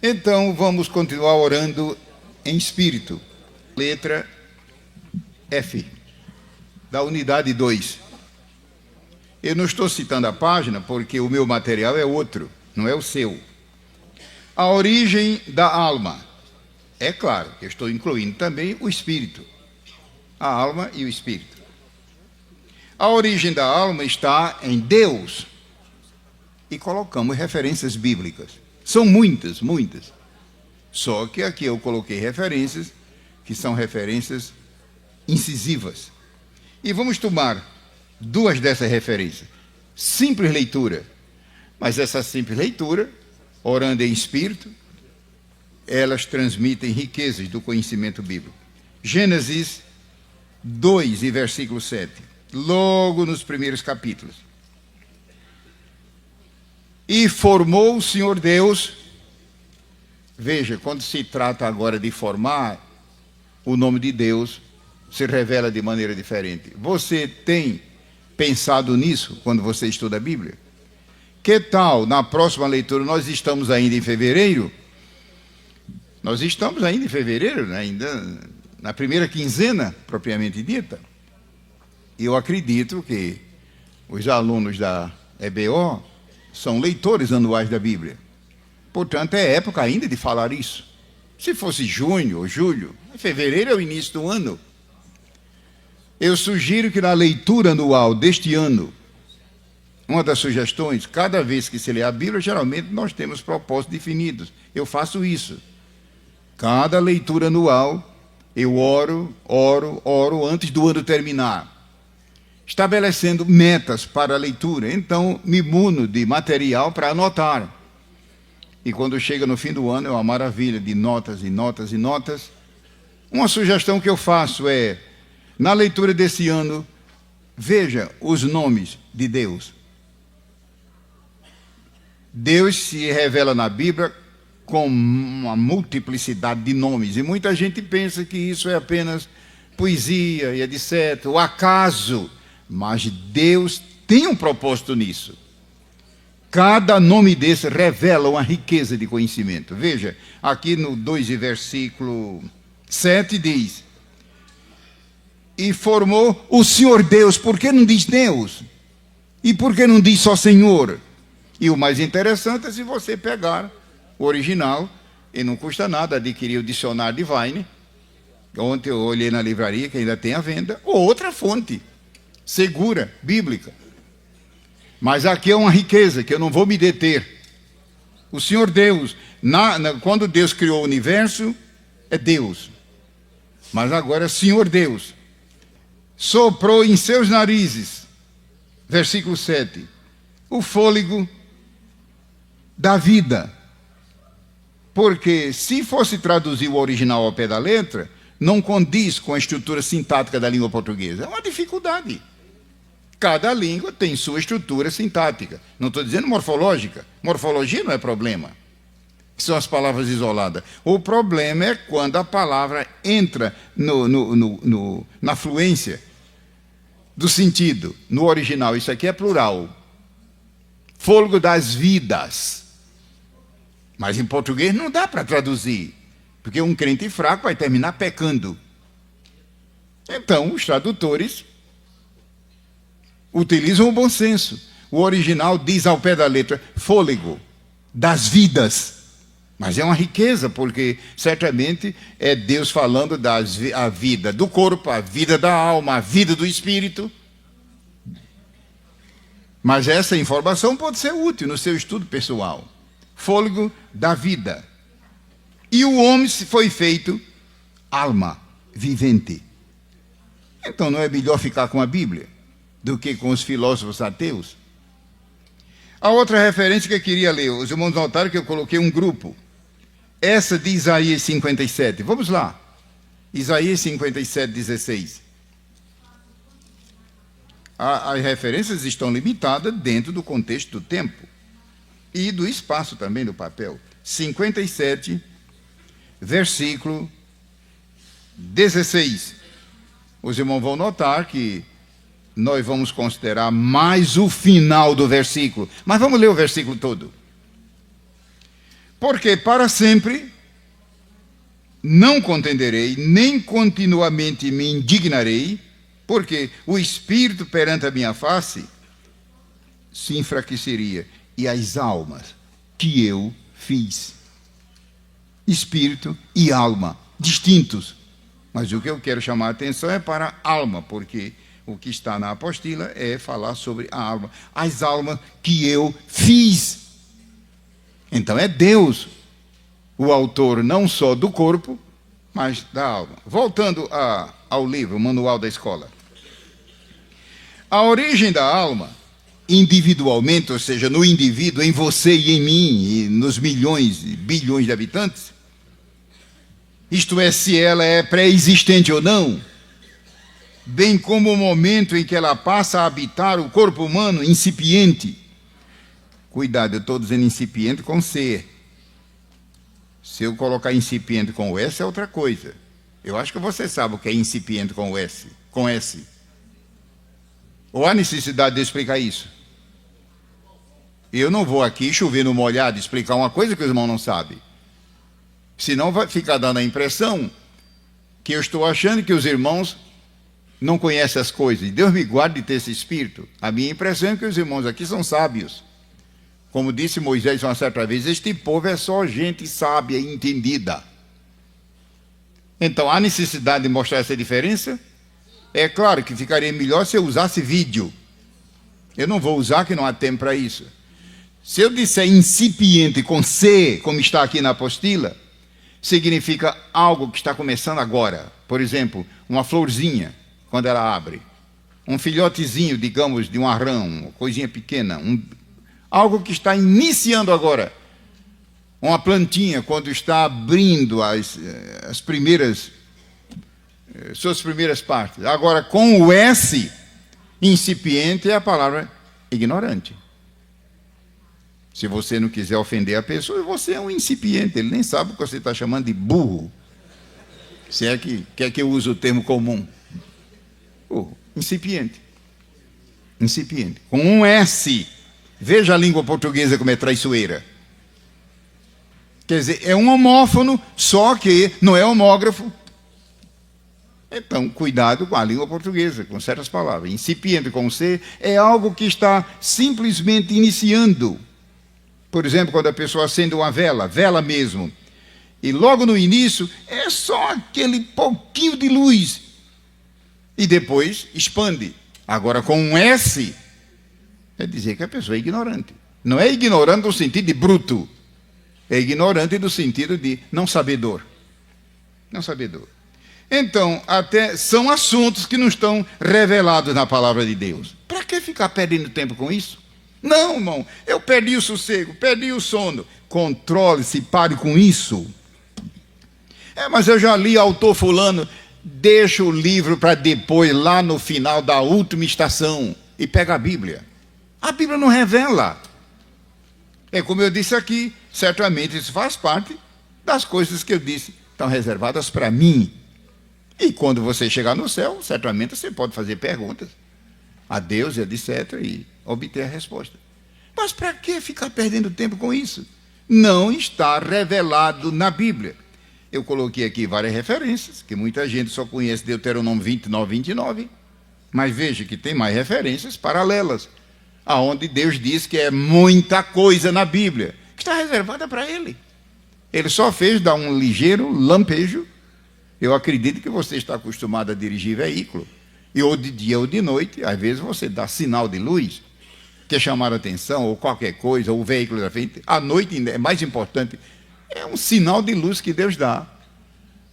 Então, vamos continuar orando em espírito. Letra F, da unidade 2. Eu não estou citando a página porque o meu material é outro, não é o seu. A origem da alma. É claro que eu estou incluindo também o espírito. A alma e o espírito. A origem da alma está em Deus. E colocamos referências bíblicas. São muitas, muitas. Só que aqui eu coloquei referências que são referências incisivas. E vamos tomar duas dessas referências. Simples leitura. Mas essa simples leitura, orando em espírito, elas transmitem riquezas do conhecimento bíblico. Gênesis 2 e versículo 7. Logo nos primeiros capítulos. E formou o Senhor Deus. Veja, quando se trata agora de formar, o nome de Deus se revela de maneira diferente. Você tem pensado nisso quando você estuda a Bíblia? Que tal, na próxima leitura, nós estamos ainda em fevereiro? Nós estamos ainda em fevereiro, né? Ainda na primeira quinzena, propriamente dita. E eu acredito que os alunos da EBO são leitores anuais da Bíblia. Portanto, é época ainda de falar isso. Se fosse junho ou julho, fevereiro é o início do ano. Eu sugiro que na leitura anual deste ano, uma das sugestões, cada vez que se lê a Bíblia, geralmente nós temos propósitos definidos. Eu faço isso. Cada leitura anual, eu oro antes do ano terminar, estabelecendo metas para a leitura. Então, me muno de material para anotar. E quando chega no fim do ano, é uma maravilha de notas e notas e notas. Uma sugestão que eu faço é, na leitura desse ano, veja os nomes de Deus. Deus se revela na Bíblia com uma multiplicidade de nomes. E muita gente pensa que isso é apenas poesia e etc. O acaso. Mas Deus tem um propósito nisso. Cada nome desse revela uma riqueza de conhecimento. Veja, aqui no 2 e versículo 7 diz: e formou o Senhor Deus. Por que não diz Deus? E por que não diz só Senhor? E o mais interessante é se você pegar o original, e não custa nada adquirir o dicionário de Vine. Ontem eu olhei na livraria, que ainda tem à venda, ou outra fonte segura, bíblica. Mas aqui é uma riqueza que eu não vou me deter. O Senhor Deus, quando Deus criou o universo, é Deus. Mas agora é Senhor Deus. Soprou em seus narizes, versículo 7, o fôlego da vida. Porque se fosse traduzir o original ao pé da letra, não condiz com a estrutura sintática da língua portuguesa. É uma dificuldade. Cada língua tem sua estrutura sintática. Não estou dizendo morfológica. Morfologia não é problema. São as palavras isoladas. O problema é quando a palavra entra na fluência do sentido, no original. Isso aqui é plural. Fôlego das vidas. Mas em português não dá para traduzir. Porque um crente fraco vai terminar pecando. Então, os tradutores utilizam o bom senso. O original diz ao pé da letra, fôlego das vidas. Mas é uma riqueza, porque certamente é Deus falando a vida do corpo, a vida da alma, a vida do espírito. Mas essa informação pode ser útil no seu estudo pessoal. Fôlego da vida. E o homem foi feito alma vivente. Então não é melhor ficar com a Bíblia do que com os filósofos ateus? A outra referência que eu queria ler, os irmãos notaram que eu coloquei um grupo. Essa de Isaías 57. Vamos lá. Isaías 57, 16. As referências estão limitadas dentro do contexto do tempo e do espaço também do papel. 57, versículo 16. Os irmãos vão notar que nós vamos considerar mais o final do versículo. Mas vamos ler o versículo todo. Porque para sempre não contenderei, nem continuamente me indignarei, porque o espírito perante a minha face se enfraqueceria, e as almas que eu fiz, espírito e alma, distintos. Mas o que eu quero chamar a atenção é para a alma, porque o que está na apostila é falar sobre a alma, as almas que eu fiz. Então é Deus o autor não só do corpo, mas da alma. Voltando ao livro, o Manual da Escola. A origem da alma, individualmente, ou seja, no indivíduo, em você e em mim, e nos milhões e bilhões de habitantes, isto é, se ela é pré-existente ou não, bem como o momento em que ela passa a habitar o corpo humano incipiente. Cuidado, eu estou dizendo incipiente com C. Se eu colocar incipiente com o S é outra coisa. Eu acho que você sabe o que é incipiente com o S, com S. Ou há necessidade de explicar isso? Eu não vou aqui chover no molhado explicar uma coisa que os irmãos não sabem. Senão vai ficar dando a impressão que eu estou achando que os irmãos não conhecem as coisas. E Deus me guarde de ter esse espírito. A minha impressão é que os irmãos aqui são sábios. Como disse Moisés uma certa vez, este povo é só gente sábia e entendida. Então, há necessidade de mostrar essa diferença? É claro que ficaria melhor se eu usasse vídeo. Eu não vou usar, que não há tempo para isso. Se eu disser incipiente com C, como está aqui na apostila, significa algo que está começando agora. Por exemplo, uma florzinha, quando ela abre. Um filhotezinho, digamos, de um arrão, uma coisinha pequena. Algo que está iniciando agora. Uma plantinha, quando está abrindo as primeiras, suas primeiras partes. Agora, com o S, incipiente é a palavra ignorante. Se você não quiser ofender a pessoa, você é um incipiente. Ele nem sabe o que você está chamando de burro. Se é que quer que eu use o termo comum. Incipiente. Incipiente. Com um S. Veja a língua portuguesa como é traiçoeira. Quer dizer, é um homófono, só que não é homógrafo. Então, cuidado com a língua portuguesa, com certas palavras. Incipiente com C é algo que está simplesmente iniciando. Por exemplo, quando a pessoa acende uma vela, vela mesmo, e logo no início é só aquele pouquinho de luz, e depois expande. Agora, com um S, é dizer que a pessoa é ignorante. Não é ignorante no sentido de bruto, é ignorante no sentido de não sabedor. Não sabedor. Então, até são assuntos que não estão revelados na palavra de Deus. Para que ficar perdendo tempo com isso? Não, irmão, eu perdi o sossego, perdi o sono. Controle-se, pare com isso. Mas eu já li autor fulano. Deixa o livro para depois, lá no final da última estação, e pega a Bíblia. A Bíblia não revela. É como eu disse aqui, certamente isso faz parte das coisas que eu disse, estão reservadas para mim. E quando você chegar no céu, certamente você pode fazer perguntas a Deus e etc. e obter a resposta. Mas para que ficar perdendo tempo com isso? Não está revelado na Bíblia. Eu coloquei aqui várias referências, que muita gente só conhece Deuteronômio 29, 29, mas veja que tem mais referências paralelas, aonde Deus diz que é muita coisa na Bíblia, que está reservada para Ele. Ele só fez dar um ligeiro lampejo. Eu acredito que você está acostumado a dirigir veículo, e ou de dia ou de noite, às vezes você dá sinal de luz, quer chamar a atenção, ou qualquer coisa, ou o veículo da frente. À noite ainda é mais importante, é um sinal de luz que Deus dá.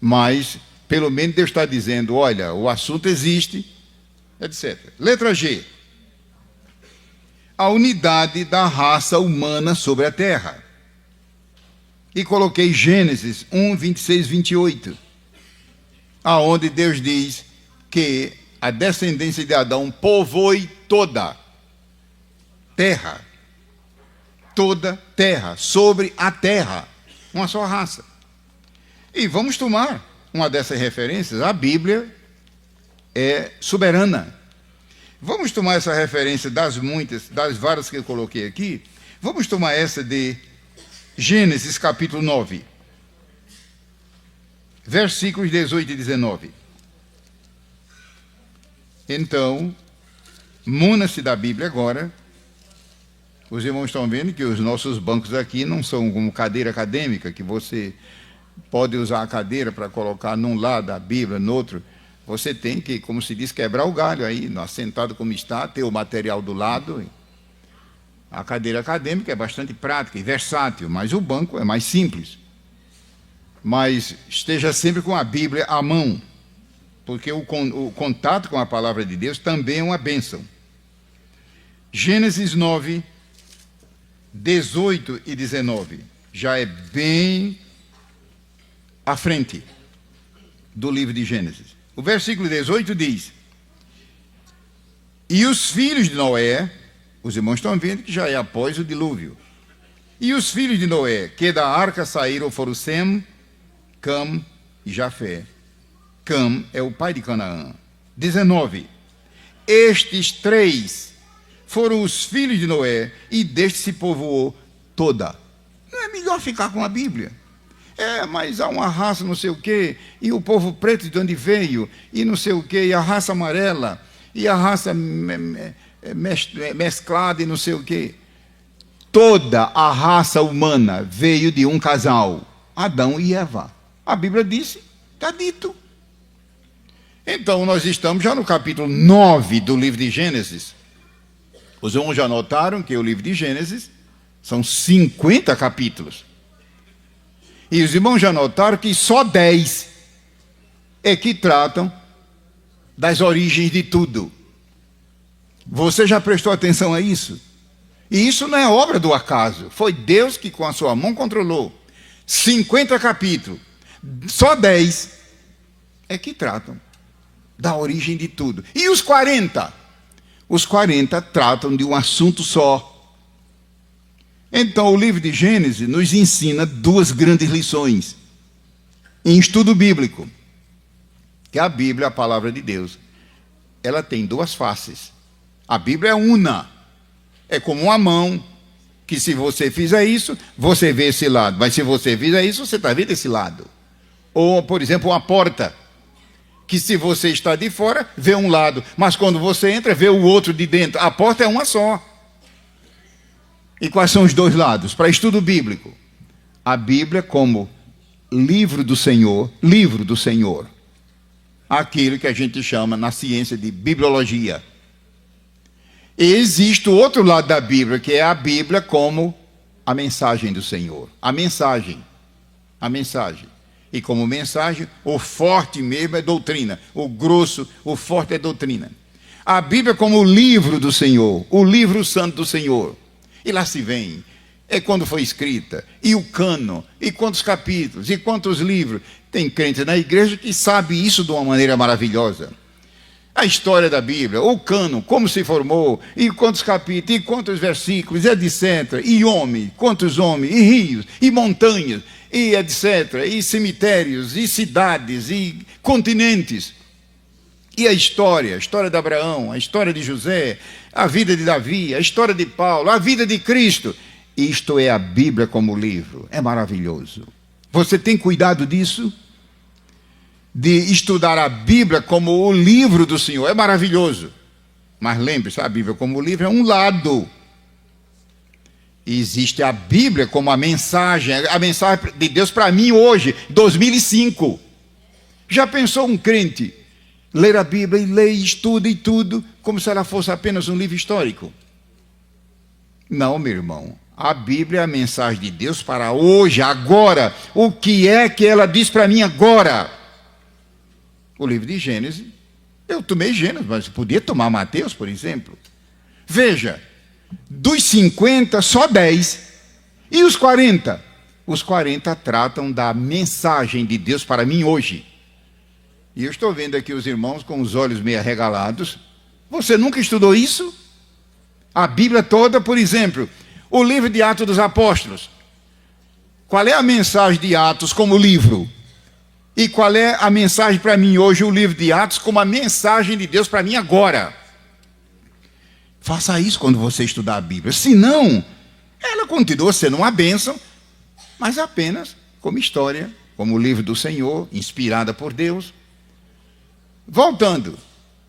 Mas, pelo menos Deus está dizendo, olha, o assunto existe, etc. Letra G. A unidade da raça humana sobre a terra. E coloquei Gênesis 1, 26, 28. Aonde Deus diz que a descendência de Adão povoe toda terra, sobre a terra, uma só raça. E vamos tomar uma dessas referências, a Bíblia é soberana. Vamos tomar essa referência das muitas, das várias que eu coloquei aqui, vamos tomar essa de Gênesis capítulo 9, versículos 18 e 19. Então, muna-se da Bíblia agora. Os irmãos estão vendo que os nossos bancos aqui não são como cadeira acadêmica, que você pode usar a cadeira para colocar num lado a Bíblia, no outro. Você tem que, como se diz, quebrar o galho aí, assentado como está, ter o material do lado. A cadeira acadêmica é bastante prática e versátil, mas o banco é mais simples. Mas esteja sempre com a Bíblia à mão, porque o contato com a palavra de Deus também é uma bênção. Gênesis 9, 18 e 19. Já é bem à frente do livro de Gênesis. O versículo 18 diz: e os filhos de Noé, os irmãos estão vendo que já é após o dilúvio. E os filhos de Noé, que da arca saíram, foram Sem, Cam e Jafé. Cam é o pai de Canaã. 19. Estes três foram os filhos de Noé, e deste se povoou toda. Não é melhor ficar com a Bíblia? Mas há uma raça não sei o quê, e o povo preto de onde veio, e não sei o quê, e a raça amarela, e a raça mesclada e não sei o quê. Toda a raça humana veio de um casal, Adão e Eva. A Bíblia disse, está dito. Então nós estamos já no capítulo 9 do livro de Gênesis. Os irmãos já notaram que o livro de Gênesis são 50 capítulos. E os irmãos já notaram que só 10 é que tratam das origens de tudo. Você já prestou atenção a isso? E isso não é obra do acaso. Foi Deus que com a sua mão controlou. 50 capítulos. Só 10 é que tratam da origem de tudo. E os 40? Os 40 tratam de um assunto só. Então, o livro de Gênesis nos ensina duas grandes lições em estudo bíblico. Que a Bíblia, a palavra de Deus, ela tem duas faces. A Bíblia é una. É como uma mão, que se você fizer isso, você vê esse lado. Mas se você fizer isso, você está vendo esse lado. Ou, por exemplo, uma porta, que se você está de fora, vê um lado, mas quando você entra, vê o outro de dentro. A porta é uma só. E quais são os dois lados? Para estudo bíblico, a Bíblia como livro do Senhor, aquilo que a gente chama na ciência de bibliologia. E existe o outro lado da Bíblia, que é a Bíblia como a mensagem do Senhor. A mensagem. E como mensagem, o forte mesmo é doutrina. O grosso, o forte é doutrina. A Bíblia como o livro do Senhor, o livro santo do Senhor. E lá se vem, é quando foi escrita, e o cânon, e quantos capítulos, e quantos livros. Tem crente na igreja que sabe isso de uma maneira maravilhosa. A história da Bíblia, o cânon, como se formou, e quantos capítulos, e quantos versículos, etc. E homens, quantos homens, e rios, e montanhas, e etc. E cemitérios, e cidades, e continentes. E a história de Abraão, a história de José, a vida de Davi, a história de Paulo, a vida de Cristo. Isto é a Bíblia como livro. É maravilhoso. Você tem cuidado disso? De estudar a Bíblia como o livro do Senhor. É maravilhoso. Mas lembre-se, a Bíblia como livro é um lado. E existe a Bíblia como a mensagem de Deus para mim hoje, 2005. Já pensou um crente ler a Bíblia e ler, estuda e tudo, como se ela fosse apenas um livro histórico? Não, meu irmão. A Bíblia é a mensagem de Deus para hoje, agora. O que é que ela diz para mim agora? O livro de Gênesis, eu tomei Gênesis, mas eu podia tomar Mateus, por exemplo. Veja, dos 50, só 10. E os 40? Os 40 tratam da mensagem de Deus para mim hoje. E eu estou vendo aqui os irmãos com os olhos meio arregalados. Você nunca estudou isso? A Bíblia toda, por exemplo, o livro de Atos dos Apóstolos. Qual é a mensagem de Atos como livro? E qual é a mensagem para mim hoje, o livro de Atos, como a mensagem de Deus para mim agora? Faça isso quando você estudar a Bíblia. Senão, ela continua sendo uma bênção, mas apenas como história, como o livro do Senhor, inspirada por Deus. Voltando,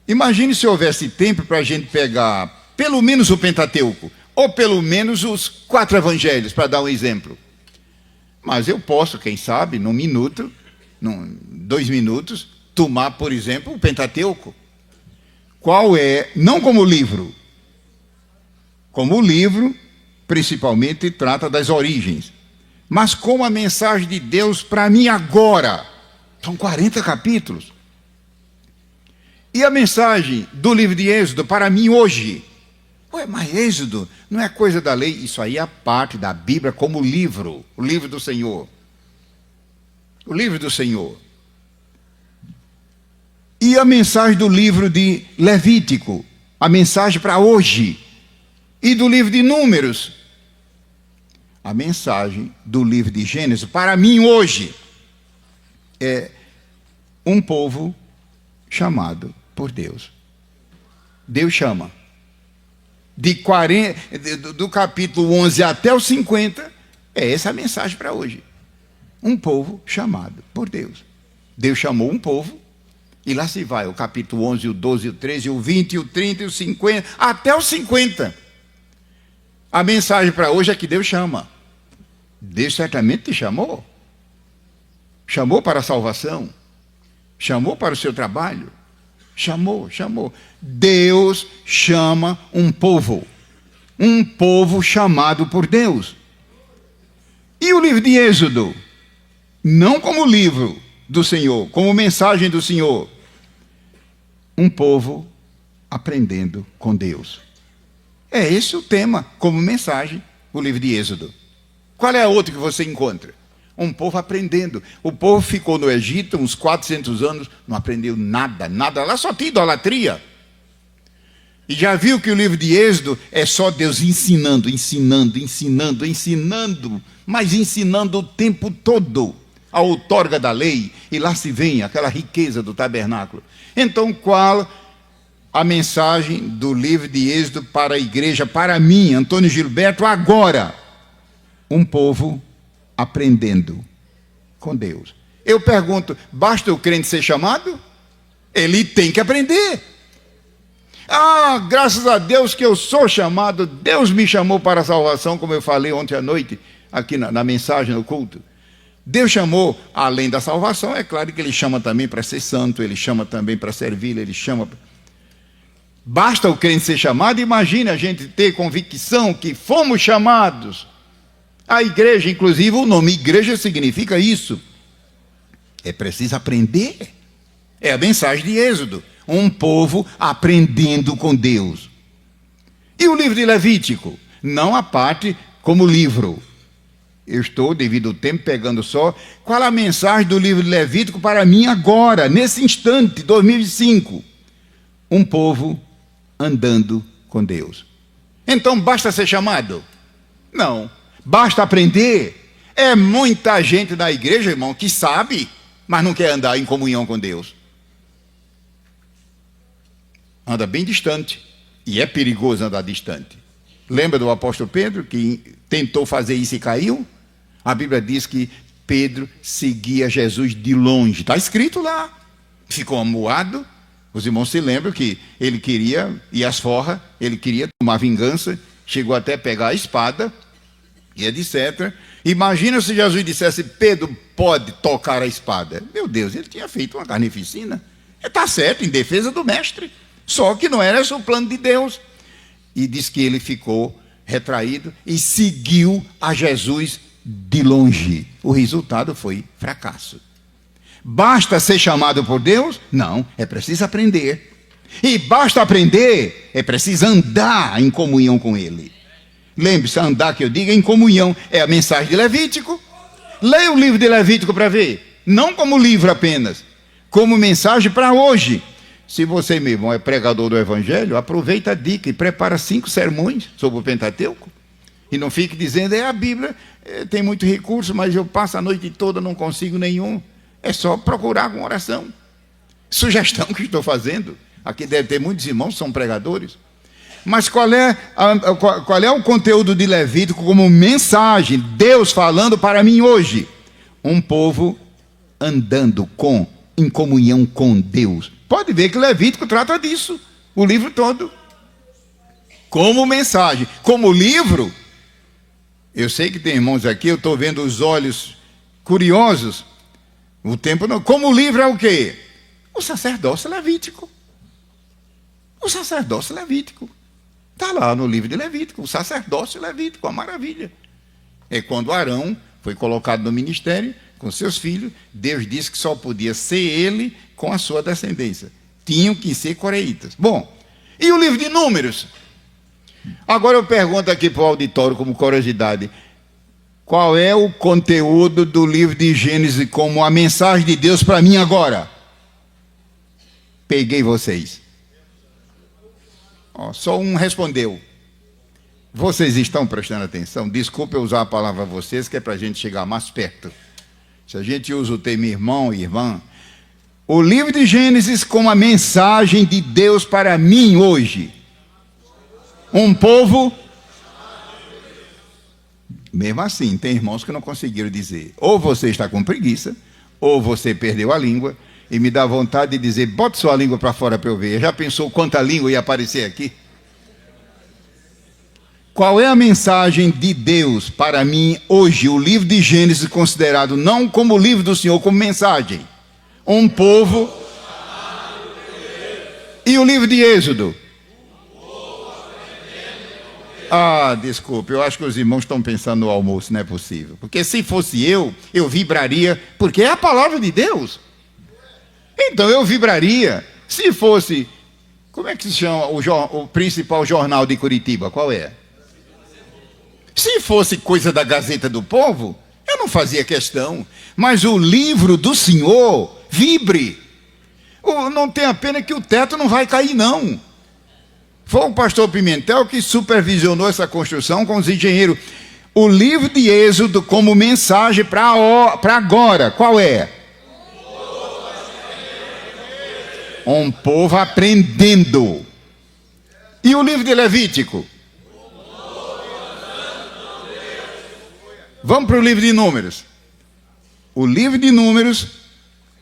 imagine se houvesse tempo para a gente pegar pelo menos o Pentateuco, ou pelo menos os 4 evangelhos, para dar um exemplo. Mas eu posso, quem sabe, num minuto, 2 minutos, tomar, por exemplo, o Pentateuco. Qual é, não como livro, como livro, principalmente trata das origens, mas como a mensagem de Deus para mim agora. São 40 capítulos. E a mensagem do livro de Êxodo para mim hoje? Ué, mas Êxodo não é coisa da lei, isso aí é parte da Bíblia como livro, o livro do Senhor. O livro do Senhor. E a mensagem do livro de Levítico, a mensagem para hoje. E do livro de Números, a mensagem do livro de Gênesis, para mim hoje, é um povo chamado por Deus. Deus chama. Do capítulo 11 até o 50, é essa a mensagem para hoje. Um povo chamado por Deus. Deus chamou um povo, e lá se vai o capítulo 11, o 12, o 13, o 20, o 30 e o 50, até o 50. A mensagem para hoje é que Deus chama. Deus certamente te chamou. Chamou para a salvação. Chamou para o seu trabalho. Chamou. Deus chama um povo chamado por Deus. E o livro de Êxodo, não como livro do Senhor, como mensagem do Senhor, um povo aprendendo com Deus. É esse o tema, como mensagem, o livro de Êxodo. Qual é a outra que você encontra? Um povo aprendendo. O povo ficou no Egito uns 400 anos, não aprendeu nada. Lá só tinha idolatria. E já viu que o livro de Êxodo é só Deus ensinando, mas ensinando o tempo todo a outorga da lei, e lá se vem aquela riqueza do tabernáculo. Então, qual a mensagem do livro de Êxodo para a igreja, para mim, Antônio Gilberto, agora? Um povo aprendendo com Deus. Eu pergunto, basta o crente ser chamado? Ele tem que aprender. Graças a Deus que eu sou chamado, Deus me chamou para a salvação, como eu falei ontem à noite, aqui na mensagem, no culto. Deus chamou, além da salvação, é claro que Ele chama também para ser santo, Ele chama também para servir, Ele chama... Basta o crente ser chamado, imagine a gente ter convicção que fomos chamados. A igreja, inclusive, o nome igreja significa isso. É preciso aprender. É a mensagem de Êxodo. Um povo aprendendo com Deus. E o livro de Levítico? Não a parte como livro. Eu estou, devido ao tempo, pegando só. Qual a mensagem do livro de Levítico para mim agora, nesse instante, 2005? Um povo andando com Deus. Então, basta ser chamado? Não. Basta aprender. É muita gente da igreja, irmão, que sabe, mas não quer andar em comunhão com Deus. Anda bem distante. E é perigoso andar distante. Lembra do apóstolo Pedro, que tentou fazer isso e caiu? A Bíblia diz que Pedro seguia Jesus de longe. Está escrito lá. Ficou amuado. Os irmãos se lembram que ele queria ir às forras, ele queria tomar vingança, chegou até a pegar a espada, e etc. Imagina se Jesus dissesse, Pedro pode tocar a espada. Meu Deus, ele tinha feito uma carnificina. Está certo, em defesa do mestre. Só que não era esse o plano de Deus. E diz que ele ficou retraído e seguiu a Jesus de longe. O resultado foi fracasso. Basta ser chamado por Deus? Não, é preciso aprender. E basta aprender, é preciso andar em comunhão com Ele. Lembre-se, andar que eu digo em comunhão é a mensagem de Levítico. Leia o livro de Levítico para ver. Não como livro apenas, como mensagem para hoje. Se você, meu irmão, é pregador do Evangelho, aproveita a dica e prepara 5 sermões sobre o Pentateuco. E não fique dizendo, a Bíblia tem muito recurso, mas eu passo a noite toda, não consigo nenhum. É só procurar com oração. Sugestão que estou fazendo. Aqui deve ter muitos irmãos que são pregadores. Mas qual é o conteúdo de Levítico como mensagem? Deus falando para mim hoje. Um povo andando em comunhão com Deus. Pode ver que Levítico trata disso, o livro todo. Como mensagem, como livro. Eu sei que tem irmãos aqui, eu estou vendo os olhos curiosos. O tempo não. Como livro é o quê? O sacerdócio levítico. O sacerdócio levítico. Está lá no livro de Levítico, o sacerdócio levítico, uma maravilha. É quando Arão foi colocado no ministério com seus filhos, Deus disse que só podia ser ele com a sua descendência. Tinham que ser coreítas. Bom, e o livro de Números? Agora eu pergunto aqui para o auditório, como curiosidade, qual é o conteúdo do livro de Gênesis como a mensagem de Deus para mim agora? Peguei vocês. Só um respondeu. Vocês estão prestando atenção? Desculpe eu usar a palavra vocês, que é para a gente chegar mais perto. Se a gente usa o termo irmão e irmã, o livro de Gênesis como a mensagem de Deus para mim hoje. Um povo... Mesmo assim, tem irmãos que não conseguiram dizer. Ou você está com preguiça, ou você perdeu a língua, e me dá vontade de dizer, bota sua língua para fora para eu ver. Já pensou quanta língua ia aparecer aqui? Qual é a mensagem de Deus para mim hoje? O livro de Gênesis considerado não como o livro do Senhor, como mensagem. Um povo... E o livro de Êxodo? Desculpe, eu acho que os irmãos estão pensando no almoço, não é possível. Porque se fosse eu vibraria, porque é a palavra de Deus. Então eu vibraria. Se fosse, como é que se chama o principal jornal de Curitiba? Qual é? Se fosse coisa da Gazeta do Povo, eu não fazia questão. Mas o livro do Senhor, vibre. Não tenha pena que o teto não vai cair, não. Foi o pastor Pimentel que supervisionou essa construção com os engenheiros. O livro de Êxodo como mensagem para agora, qual é? Um povo aprendendo. E o livro de Levítico? Vamos para o livro de Números. O livro de Números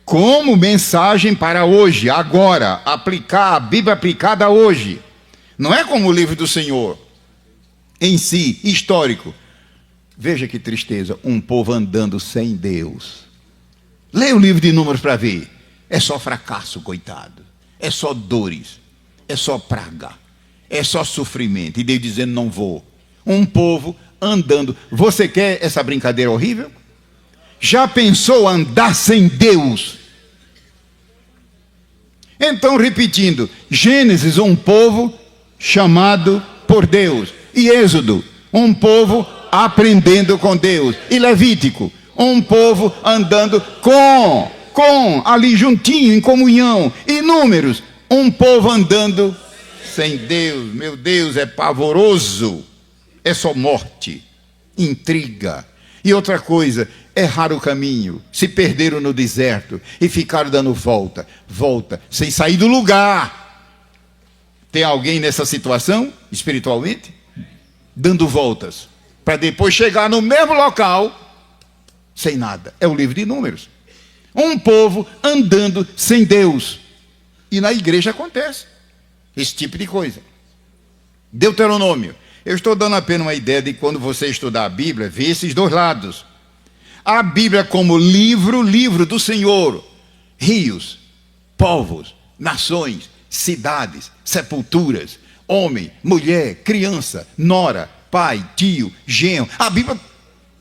como mensagem para hoje, agora, aplicar a Bíblia aplicada hoje. Não é como o livro do Senhor em si, histórico. Veja que tristeza, um povo andando sem Deus. Leia o livro de Números para ver. É só fracasso, coitado. É só dores. É só praga. É só sofrimento. E Deus dizendo, não vou. Um povo andando. Você quer essa brincadeira horrível? Já pensou andar sem Deus? Então, repetindo, Gênesis, um povo chamado por Deus. E Êxodo, um povo aprendendo com Deus. E Levítico, um povo andando ali juntinho, em comunhão. E Números, um povo andando sem Deus. Meu Deus, é pavoroso. É só morte, intriga. E outra coisa, errar o caminho, se perderam no deserto e ficaram dando volta, sem sair do lugar. Tem alguém nessa situação, espiritualmente? Dando voltas, para depois chegar no mesmo local, sem nada. É o livro de Números. Um povo andando sem Deus. E na igreja acontece esse tipo de coisa. Deuteronômio. Eu estou dando apenas uma ideia de quando você estudar a Bíblia, ver esses dois lados. A Bíblia como livro do Senhor. Rios, povos, nações, cidades, sepulturas, homem, mulher, criança, nora, pai, tio, genro. A Bíblia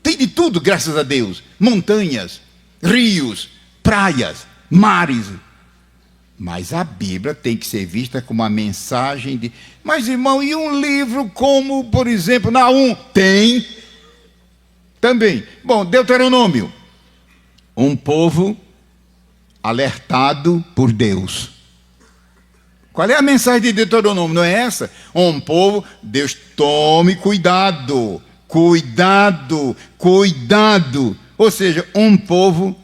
tem de tudo, graças a Deus. Montanhas, rios, praias, mares. Mas a Bíblia tem que ser vista como uma mensagem de... Mas, irmão, e um livro como, por exemplo, Naum? Tem também. Bom, Deuteronômio. Um povo alertado por Deus. Qual é a mensagem de Deuteronômio? Não é essa? Um povo, Deus, tome cuidado. Cuidado. Ou seja, um povo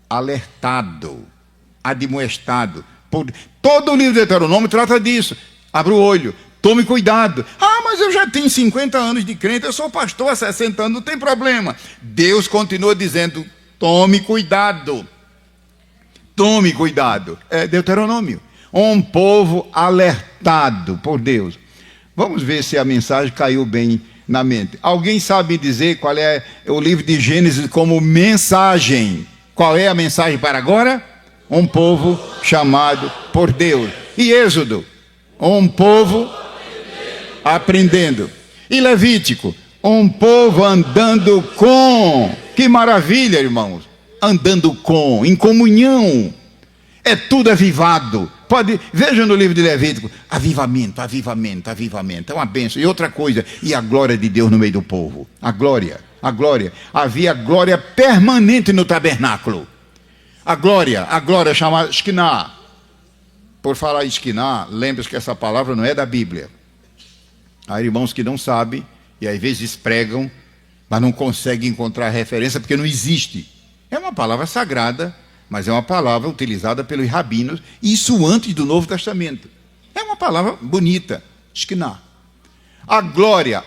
alertado, admoestado. Todo o livro de Deuteronômio trata disso. Abra o olho. Tome cuidado. Ah, mas eu já tenho 50 anos de crente, eu sou pastor há 60 anos, não tem problema. Deus continua dizendo, tome cuidado. Tome cuidado. É Deuteronômio. Um povo alertado por Deus. Vamos ver se a mensagem caiu bem na mente. Alguém sabe dizer qual é o livro de Gênesis como mensagem? Qual é a mensagem para agora? Um povo chamado por Deus. E Êxodo? Um povo aprendendo. E Levítico? Um povo andando com. Que maravilha, irmãos. Andando com, em comunhão. É tudo avivado. Veja no livro de Levítico, avivamento, avivamento, avivamento. É uma bênção. E outra coisa, e a glória de Deus no meio do povo. A glória. Havia glória permanente no tabernáculo. A glória chamada Shekinah. Por falar em Shekinah, lembre-se que essa palavra não é da Bíblia. Há irmãos que não sabem, e às vezes pregam, mas não conseguem encontrar referência, porque não existe. É uma palavra sagrada, mas é uma palavra utilizada pelos rabinos, isso antes do Novo Testamento. É uma palavra bonita, Shekinah. A glória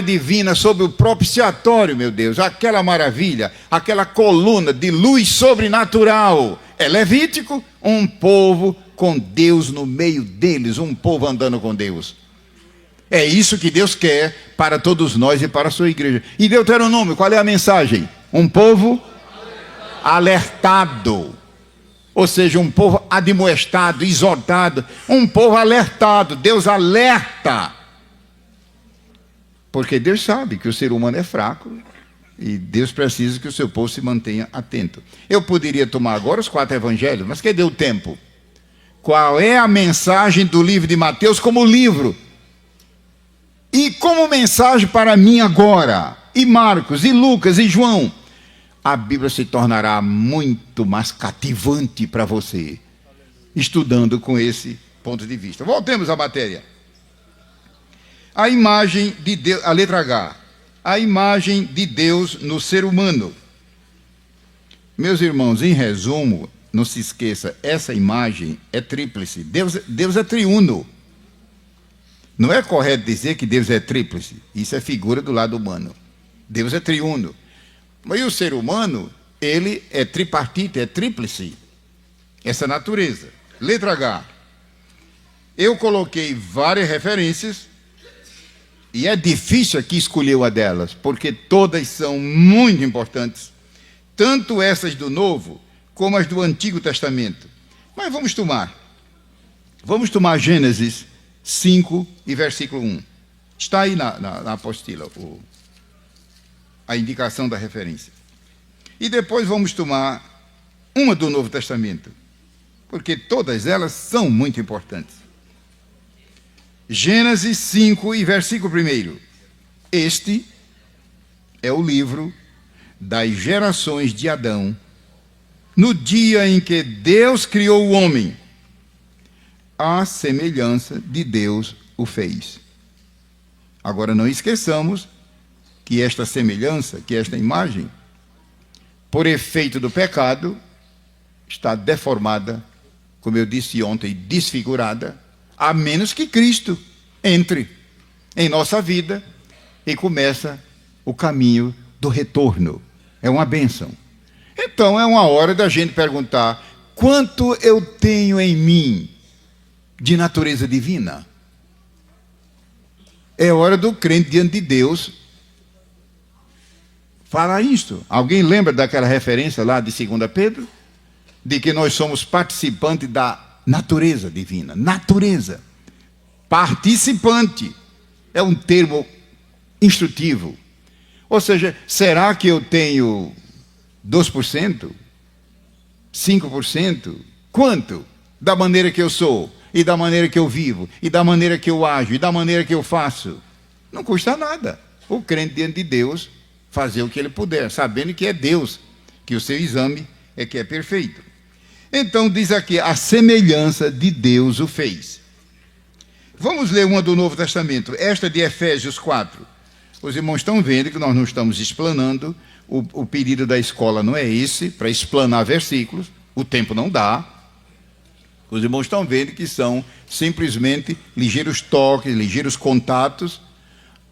divina sobre o propiciatório, meu Deus, aquela maravilha, aquela coluna de luz sobrenatural. É Levítico, um povo com Deus no meio deles, um povo andando com Deus. É isso que Deus quer para todos nós e para a sua igreja. E Deuteronômio, qual é a mensagem? Um povo alertado, ou seja, um povo admoestado, exortado, um povo alertado. Deus alerta, porque Deus sabe que o ser humano é fraco e Deus precisa que o seu povo se mantenha atento. Eu poderia tomar agora os 4 evangelhos, mas cadê o tempo? Qual é a mensagem do livro de Mateus como livro? E como mensagem para mim agora? E Marcos, e Lucas, e João? A Bíblia se tornará muito mais cativante para você, estudando com esse ponto de vista. Voltemos à matéria. A imagem de Deus, a letra H, a imagem de Deus no ser humano. Meus irmãos, em resumo, não se esqueça, essa imagem é tríplice. Deus é triuno. Não é correto dizer que Deus é tríplice. Isso é figura do lado humano. Deus é triuno. Mas o ser humano, ele é tripartite, é tríplice. Essa natureza. Letra H. Eu coloquei várias referências, e é difícil aqui escolher uma delas, porque todas são muito importantes. Tanto essas do Novo, como as do Antigo Testamento. Mas vamos tomar Gênesis 5 e versículo 1. Está aí na apostila, a indicação da referência. E depois vamos tomar uma do Novo Testamento, porque todas elas são muito importantes. Gênesis 5 e versículo 1. Este é o livro das gerações de Adão, no dia em que Deus criou o homem, à semelhança de Deus o fez. Agora não esqueçamos que esta semelhança, que esta imagem, por efeito do pecado, está deformada, como eu disse ontem, desfigurada, a menos que Cristo entre em nossa vida e começa o caminho do retorno. É uma bênção. Então é uma hora da gente perguntar: quanto eu tenho em mim de natureza divina? É hora do crente diante de Deus falar isto. Alguém lembra daquela referência lá de 2 Pedro? De que nós somos participantes da natureza divina. Natureza. Participante. É um termo instrutivo. Ou seja, será que eu tenho 2%? 5%? Quanto? Da maneira que eu sou, e da maneira que eu vivo, e da maneira que eu ajo, e da maneira que eu faço. Não custa nada. O crente diante de Deus fazer o que ele puder, sabendo que é Deus, que o seu exame é que é perfeito. Então diz aqui, a semelhança de Deus o fez. Vamos ler uma do Novo Testamento, esta de Efésios 4. Os irmãos estão vendo que nós não estamos explanando, o pedido da escola não é esse, para explanar versículos, o tempo não dá. Os irmãos estão vendo que são simplesmente ligeiros toques, ligeiros contatos,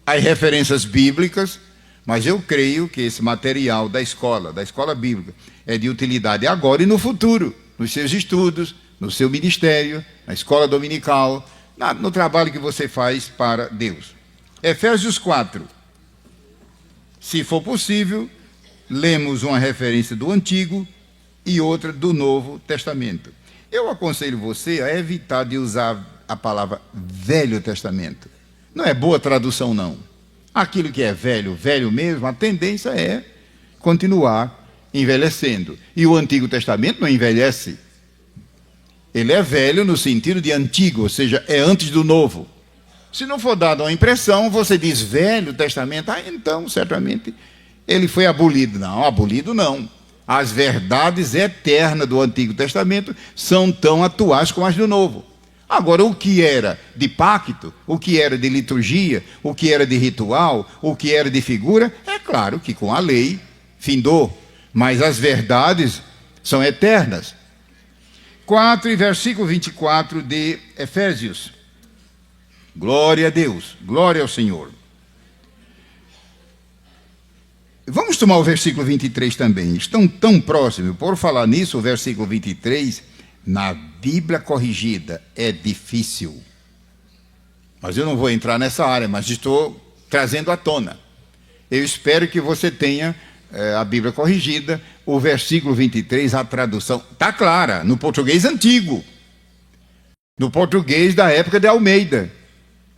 as referências bíblicas, mas eu creio que esse material da escola bíblica, é de utilidade agora e no futuro, nos seus estudos, no seu ministério, na escola dominical, no trabalho que você faz para Deus. Efésios 4. Se for possível, lemos uma referência do Antigo e outra do Novo Testamento. Eu aconselho você a evitar de usar a palavra Velho Testamento. Não é boa tradução, não. Aquilo que é velho, velho mesmo, a tendência é continuar envelhecendo. E o Antigo Testamento não envelhece. Ele é velho no sentido de antigo, ou seja, é antes do Novo. Se não for dada uma impressão, você diz Velho Testamento, então certamente ele foi abolido. Não, abolido não. As verdades eternas do Antigo Testamento são tão atuais como as do Novo. Agora, o que era de pacto, o que era de liturgia, o que era de ritual, o que era de figura, é claro que com a lei findou, mas as verdades são eternas. 4 e versículo 24 de Efésios. Glória a Deus, glória ao Senhor. Vamos tomar o versículo 23 também. Estão tão próximos. Por falar nisso, o versículo 23, na Bíblia corrigida, é difícil. Mas eu não vou entrar nessa área, mas estou trazendo à tona. Eu espero que você tenha a Bíblia corrigida. O versículo 23, a tradução está clara, no português antigo. No português da época de Almeida,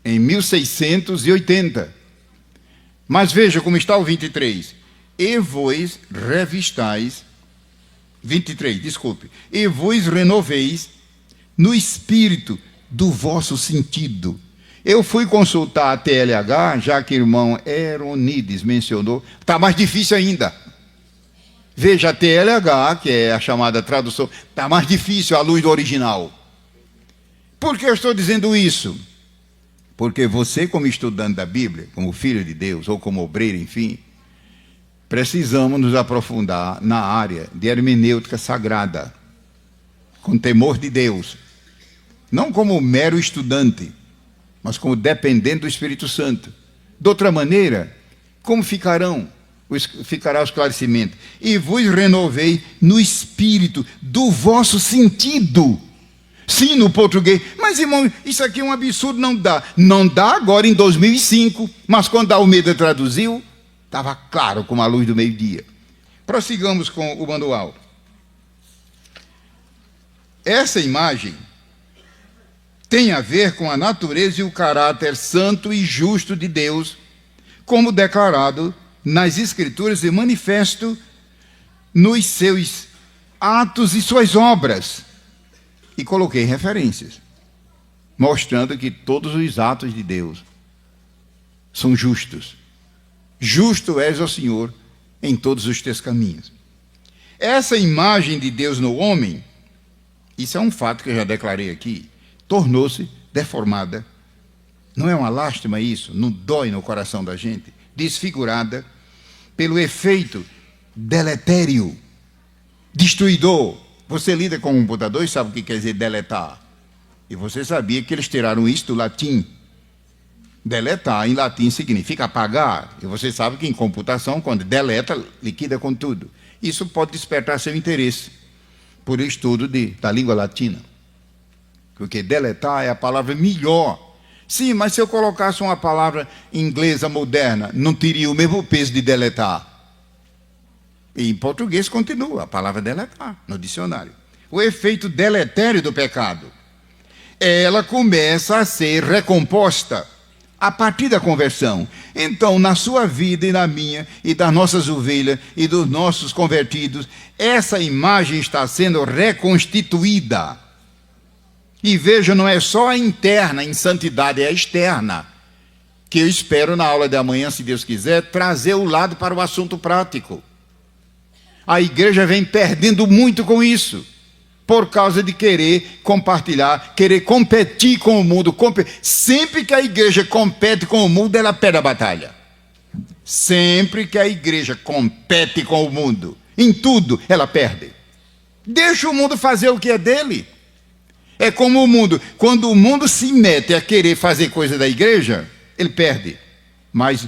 em 1680. Mas veja como está o 23. E vos revistais, 23, desculpe. E vos renoveis no espírito do vosso sentido. Eu fui consultar a TLH, já que o irmão Eronides mencionou. Está mais difícil ainda. Veja, a TLH, que é a chamada tradução, está mais difícil à luz do original. Por que eu estou dizendo isso? Porque você, como estudante da Bíblia, como filho de Deus, ou como obreiro, enfim, precisamos nos aprofundar na área de hermenêutica sagrada, com temor de Deus. Não como mero estudante, mas como dependente do Espírito Santo. De outra maneira, como ficará o esclarecimento? E vos renovei no espírito do vosso sentido. Sim, no português. Mas, irmão, isso aqui é um absurdo, não dá. Não dá agora em 2005, mas quando a Almeida traduziu, estava claro como a luz do meio-dia. Prossigamos com o manual. Essa imagem tem a ver com a natureza e o caráter santo e justo de Deus, como declarado nas Escrituras e manifesto nos seus atos e suas obras. E coloquei referências, mostrando que todos os atos de Deus são justos. Justo és, ó Senhor, em todos os teus caminhos. Essa imagem de Deus no homem, isso é um fato que eu já declarei aqui, tornou-se deformada. Não é uma lástima isso? Não dói no coração da gente? Desfigurada pelo efeito deletério, destruidor. Você lida com um computador e sabe o que quer dizer deletar. E você sabia que eles tiraram isso do latim. Deletar em latim significa apagar. E você sabe que em computação, quando deleta, liquida com tudo. Isso pode despertar seu interesse por estudo da língua latina. Porque deletar é a palavra melhor. Sim, mas se eu colocasse uma palavra inglesa moderna, não teria o mesmo peso de deletar. E em português continua a palavra deletar no dicionário. O efeito deletério do pecado. Ela começa a ser recomposta a partir da conversão. Então, na sua vida e na minha, e das nossas ovelhas, e dos nossos convertidos, essa imagem está sendo reconstituída. E veja, não é só a interna, em santidade, é a externa. Que eu espero na aula de amanhã, se Deus quiser, trazer o lado para o assunto prático. A igreja vem perdendo muito com isso, por causa de querer compartilhar, querer competir com o mundo. Sempre que a igreja compete com o mundo, ela perde a batalha. Sempre que a igreja compete com o mundo, em tudo, ela perde. Deixa o mundo fazer o que é dele. É como o mundo. Quando o mundo se mete a querer fazer coisa da igreja, ele perde. Mas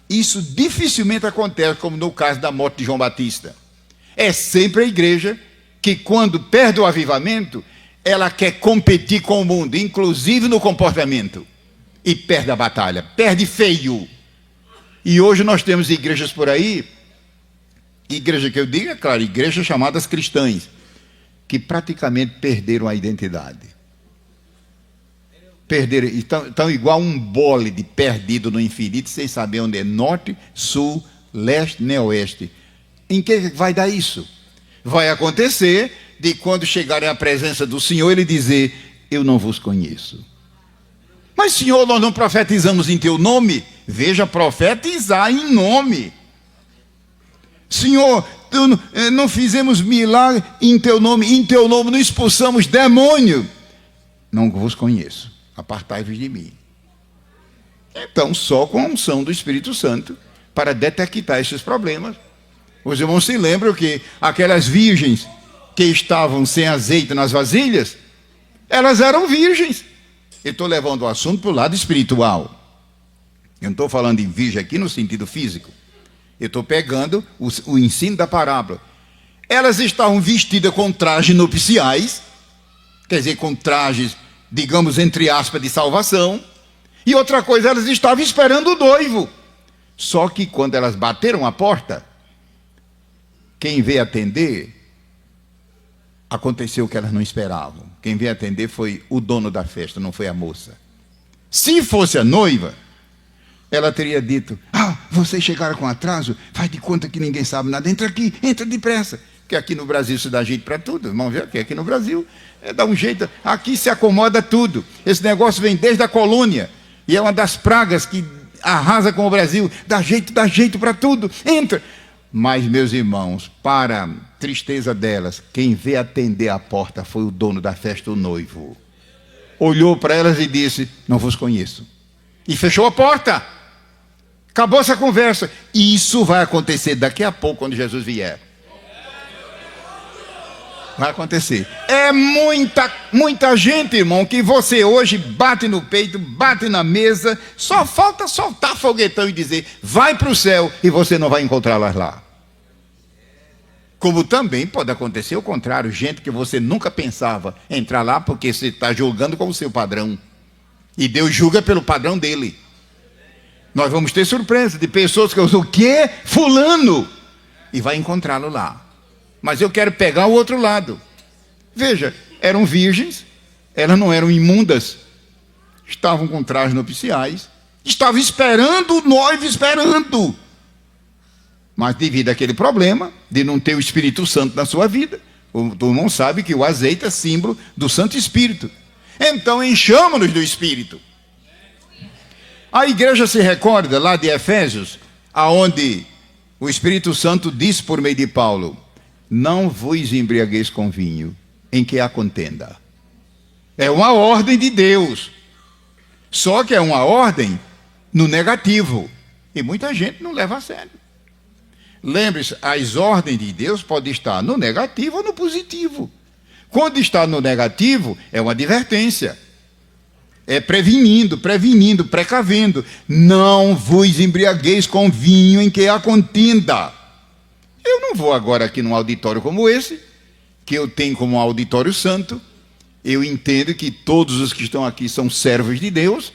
isso dificilmente acontece, como no caso da morte de João Batista. É sempre a igreja que, quando perde o avivamento, ela quer competir com o mundo, inclusive no comportamento. E perde a batalha, perde feio. E hoje nós temos igrejas por aí, igreja que eu digo, é claro, igrejas chamadas cristãs, que praticamente perderam a identidade. Perderam, estão igual um bólido perdido no infinito, sem saber onde é norte, sul, leste, nem oeste. Em que vai dar isso? Vai acontecer de quando chegarem à presença do Senhor, ele dizer: eu não vos conheço. Mas, Senhor, nós não profetizamos em teu nome? Veja, profetizar em nome. Senhor, não fizemos milagre em teu nome não expulsamos demônio. Não vos conheço, apartai-vos de mim. Então, só com a unção do Espírito Santo, para detectar esses problemas. Os irmãos se lembram que aquelas virgens que estavam sem azeite nas vasilhas, elas eram virgens. Eu estou levando o assunto para o lado espiritual. Eu não estou falando de virgem aqui no sentido físico. Eu estou pegando o ensino da parábola. Elas estavam vestidas com trajes nupciais, quer dizer, com trajes, digamos, entre aspas, de salvação. E outra coisa, elas estavam esperando o noivo. Só que quando elas bateram a porta, quem veio atender, aconteceu o que elas não esperavam. Quem veio atender foi o dono da festa, não foi a moça. Se fosse a noiva, ela teria dito: vocês chegaram com atraso, faz de conta que ninguém sabe nada, entra aqui, entra depressa. Porque aqui no Brasil se dá jeito para tudo. Vamos ver que aqui no Brasil dá um jeito, aqui se acomoda tudo. Esse negócio vem desde a colônia, e é uma das pragas que arrasa com o Brasil. Dá jeito para tudo, entra. Mas, meus irmãos, para tristeza delas, quem veio atender a porta foi o dono da festa, o noivo. Olhou para elas e disse: não vos conheço. E fechou a porta. Acabou essa conversa. E isso vai acontecer daqui a pouco, quando Jesus vier. Vai acontecer. É muita gente, irmão, que você hoje bate no peito, bate na mesa, só falta soltar foguetão e dizer: vai para o céu, e você não vai encontrá-las lá. Como também pode acontecer o contrário, gente que você nunca pensava entrar lá, porque você está julgando com o seu padrão. E Deus julga pelo padrão dele. Nós vamos ter surpresa de pessoas que usam o quê? Fulano. E vai encontrá-lo lá. Mas eu quero pegar o outro lado. Veja, eram virgens, elas não eram imundas, estavam com trajes nupciais, estavam esperando o noivo, esperando. Mas devido àquele problema de não ter o Espírito Santo na sua vida, o irmão sabe que o azeite é símbolo do Santo Espírito. Então enchamos-nos do Espírito. A igreja se recorda lá de Efésios, aonde o Espírito Santo diz por meio de Paulo: não vos embriagueis com vinho, em que há contenda. É uma ordem de Deus. Só que é uma ordem no negativo. E muita gente não leva a sério. Lembre-se, as ordens de Deus podem estar no negativo ou no positivo. Quando está no negativo, é uma advertência. É prevenindo, precavendo. Não vos embriagueis com vinho em que há contenda. Eu não vou agora aqui num auditório como esse, que eu tenho como um auditório santo. Eu entendo que todos os que estão aqui são servos de Deus.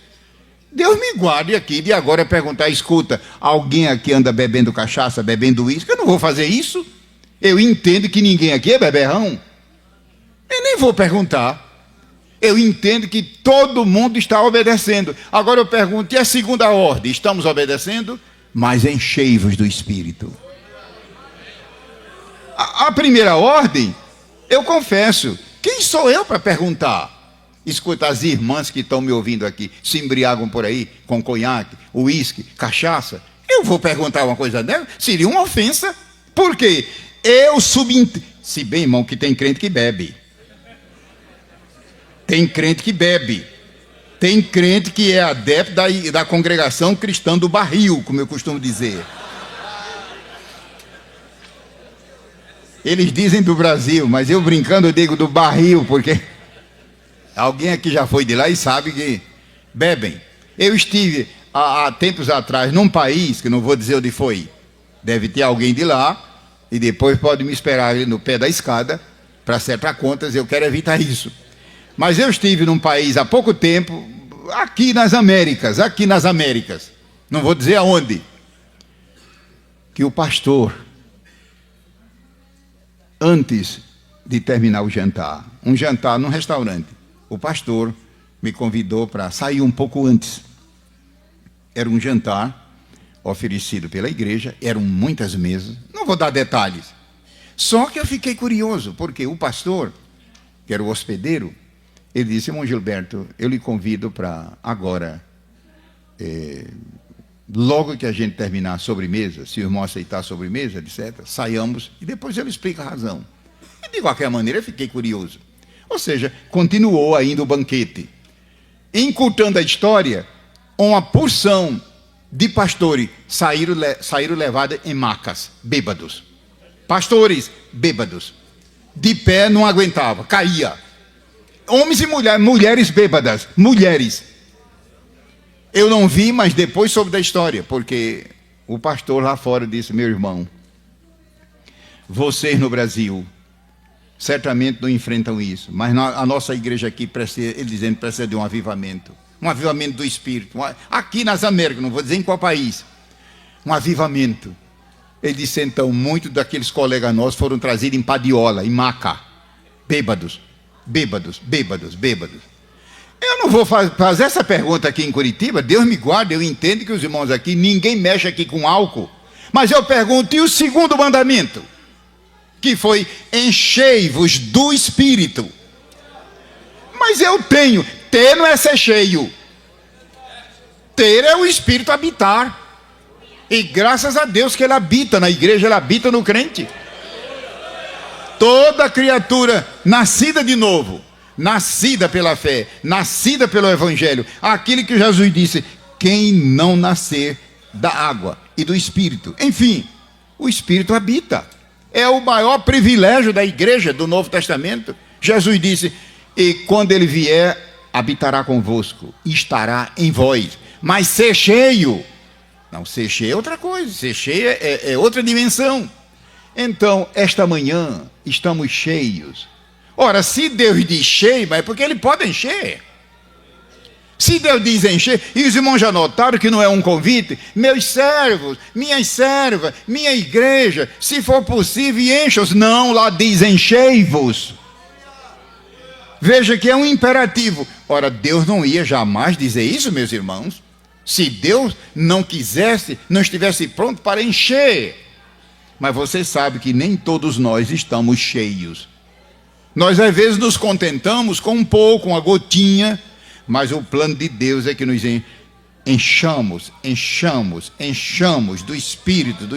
Deus me guarde aqui de agora perguntar: escuta, alguém aqui anda bebendo cachaça, bebendo uísque? Eu não vou fazer isso. Eu entendo que ninguém aqui é beberrão. Eu nem vou perguntar. Eu entendo que todo mundo está obedecendo. Agora eu pergunto: e a segunda ordem? Estamos obedecendo? Mas enchei-vos do Espírito. A primeira ordem, eu confesso, quem sou eu para perguntar? Escuta, as irmãs que estão me ouvindo aqui se embriagam por aí com conhaque, uísque, cachaça. Eu vou perguntar uma coisa dela? Seria uma ofensa. Por quê? Se bem, irmão, que tem crente que bebe. Tem crente que bebe. Tem crente que é adepto da congregação cristã do barril, como eu costumo dizer. Eles dizem do Brasil, mas eu brincando eu digo do barril, porque Alguém aqui já foi de lá e sabe que bebem. Eu estive há tempos atrás num país, que não vou dizer onde foi. Deve ter alguém de lá, e depois pode me esperar ali no pé da escada para acertar contas. Eu quero evitar isso. Mas eu estive num país há pouco tempo, aqui nas Américas, não vou dizer aonde, que o pastor, antes de terminar o jantar, um jantar num restaurante, o pastor me convidou para sair um pouco antes. Era um jantar oferecido pela igreja, eram muitas mesas, não vou dar detalhes. Só que eu fiquei curioso, porque o pastor, que era o hospedeiro, ele disse: irmão Gilberto, eu lhe convido para agora, logo que a gente terminar a sobremesa, se o irmão aceitar a sobremesa, etc., saiamos, e depois ele explica a razão. E de qualquer maneira eu fiquei curioso. Ou seja, continuou ainda o banquete. Encurtando a história, uma porção de pastores saíram levados em macas, bêbados. Pastores bêbados. De pé não aguentava, caía. Homens e mulheres bêbadas, mulheres. Eu não vi, mas depois soube da história, porque o pastor lá fora disse: meu irmão, vocês no Brasil certamente não enfrentam isso, mas a nossa igreja aqui precisa, ele dizendo, precisa de um avivamento do Espírito, aqui nas Américas, não vou dizer em qual país, um avivamento. Ele disse: então, muitos daqueles colegas nossos foram trazidos em padiola, em maca, bêbados. Eu não vou fazer essa pergunta aqui em Curitiba, Deus me guarde, eu entendo que os irmãos aqui, ninguém mexe aqui com álcool, mas eu pergunto: e o segundo mandamento? Que foi: enchei-vos do Espírito. Mas eu tenho, ter não é ser cheio, ter é o Espírito habitar, e graças a Deus que ele habita na igreja, ele habita no crente. Toda criatura nascida de novo, nascida pela fé, nascida pelo Evangelho, aquilo que Jesus disse: quem não nascer da água e do Espírito, enfim, o Espírito habita. É o maior privilégio da igreja do Novo Testamento. Jesus disse: e quando ele vier, habitará convosco, estará em vós. Mas ser cheio, não, ser cheio é outra coisa, ser cheio é outra dimensão. Então, esta manhã, estamos cheios. Ora, se Deus diz cheio, mas é porque ele pode encher. Se Deus diz encher, e os irmãos já notaram que não é um convite: meus servos, minhas servas, minha igreja, se for possível, encha-os. Não, lá diz: enchei-vos. Veja que é um imperativo. Ora, Deus não ia jamais dizer isso, meus irmãos, se Deus não quisesse, não estivesse pronto para encher. Mas você sabe que nem todos nós estamos cheios. Nós às vezes nos contentamos com um pouco, uma gotinha, mas o plano de Deus é que nos enchamos do Espírito,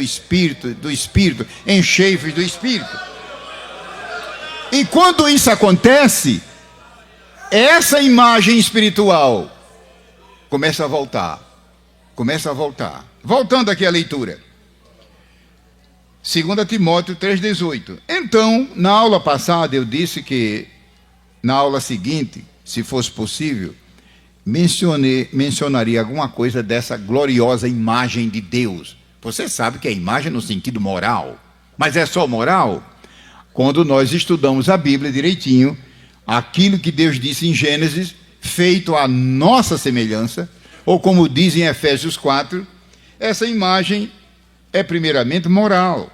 enchei-vos do Espírito. E quando isso acontece, essa imagem espiritual começa a voltar. Voltando aqui à leitura. 2 Timóteo 3,18. Então, na aula passada eu disse que, na aula seguinte, se fosse possível, mencionaria alguma coisa dessa gloriosa imagem de Deus. Você sabe que é imagem no sentido moral, mas é só moral? Quando nós estudamos a Bíblia direitinho, aquilo que Deus disse em Gênesis, feito à nossa semelhança, ou como diz em Efésios 4, essa imagem é primeiramente moral.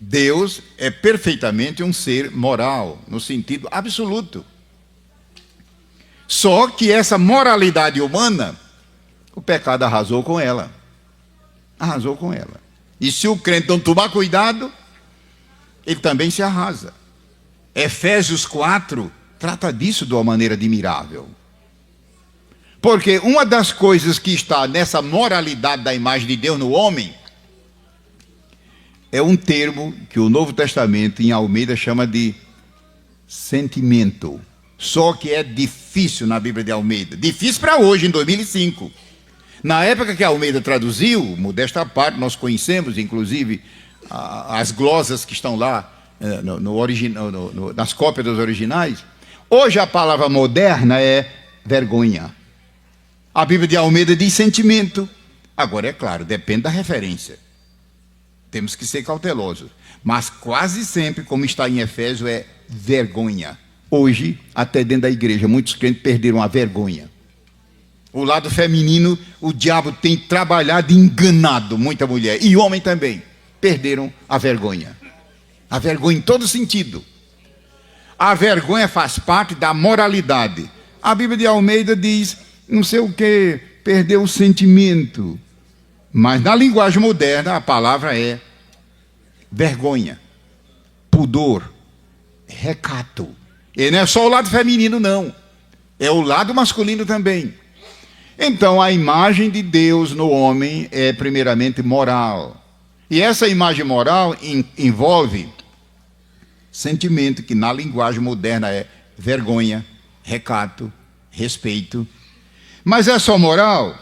Deus é perfeitamente um ser moral, no sentido absoluto. Só que essa moralidade humana, o pecado arrasou com ela. E se o crente não tomar cuidado, ele também se arrasa. Efésios 4 trata disso de uma maneira admirável. Porque uma das coisas que está nessa moralidade da imagem de Deus no homem é um termo que o Novo Testamento em Almeida chama de sentimento. Só que é difícil na Bíblia de Almeida. Difícil para hoje, em 2005. Na época que a Almeida traduziu, modesta parte, nós conhecemos inclusive as glosas que estão lá nas cópias dos originais. Hoje a palavra moderna é vergonha. A Bíblia de Almeida diz sentimento. Agora, é claro, depende da referência. Temos que ser cautelosos. Mas quase sempre, como está em Efésios, é vergonha. Hoje, até dentro da igreja, muitos crentes perderam a vergonha. O lado feminino, o diabo tem trabalhado e enganado muita mulher. E homem também. Perderam a vergonha. A vergonha em todo sentido. A vergonha faz parte da moralidade. A Bíblia de Almeida diz, não sei o que, perdeu o sentimento. Mas na linguagem moderna, a palavra é vergonha, pudor, recato. E não é só o lado feminino, não. É o lado masculino também. Então, a imagem de Deus no homem é primeiramente moral. E essa imagem moral envolve sentimento, que na linguagem moderna é vergonha, recato, respeito. Mas é só moral?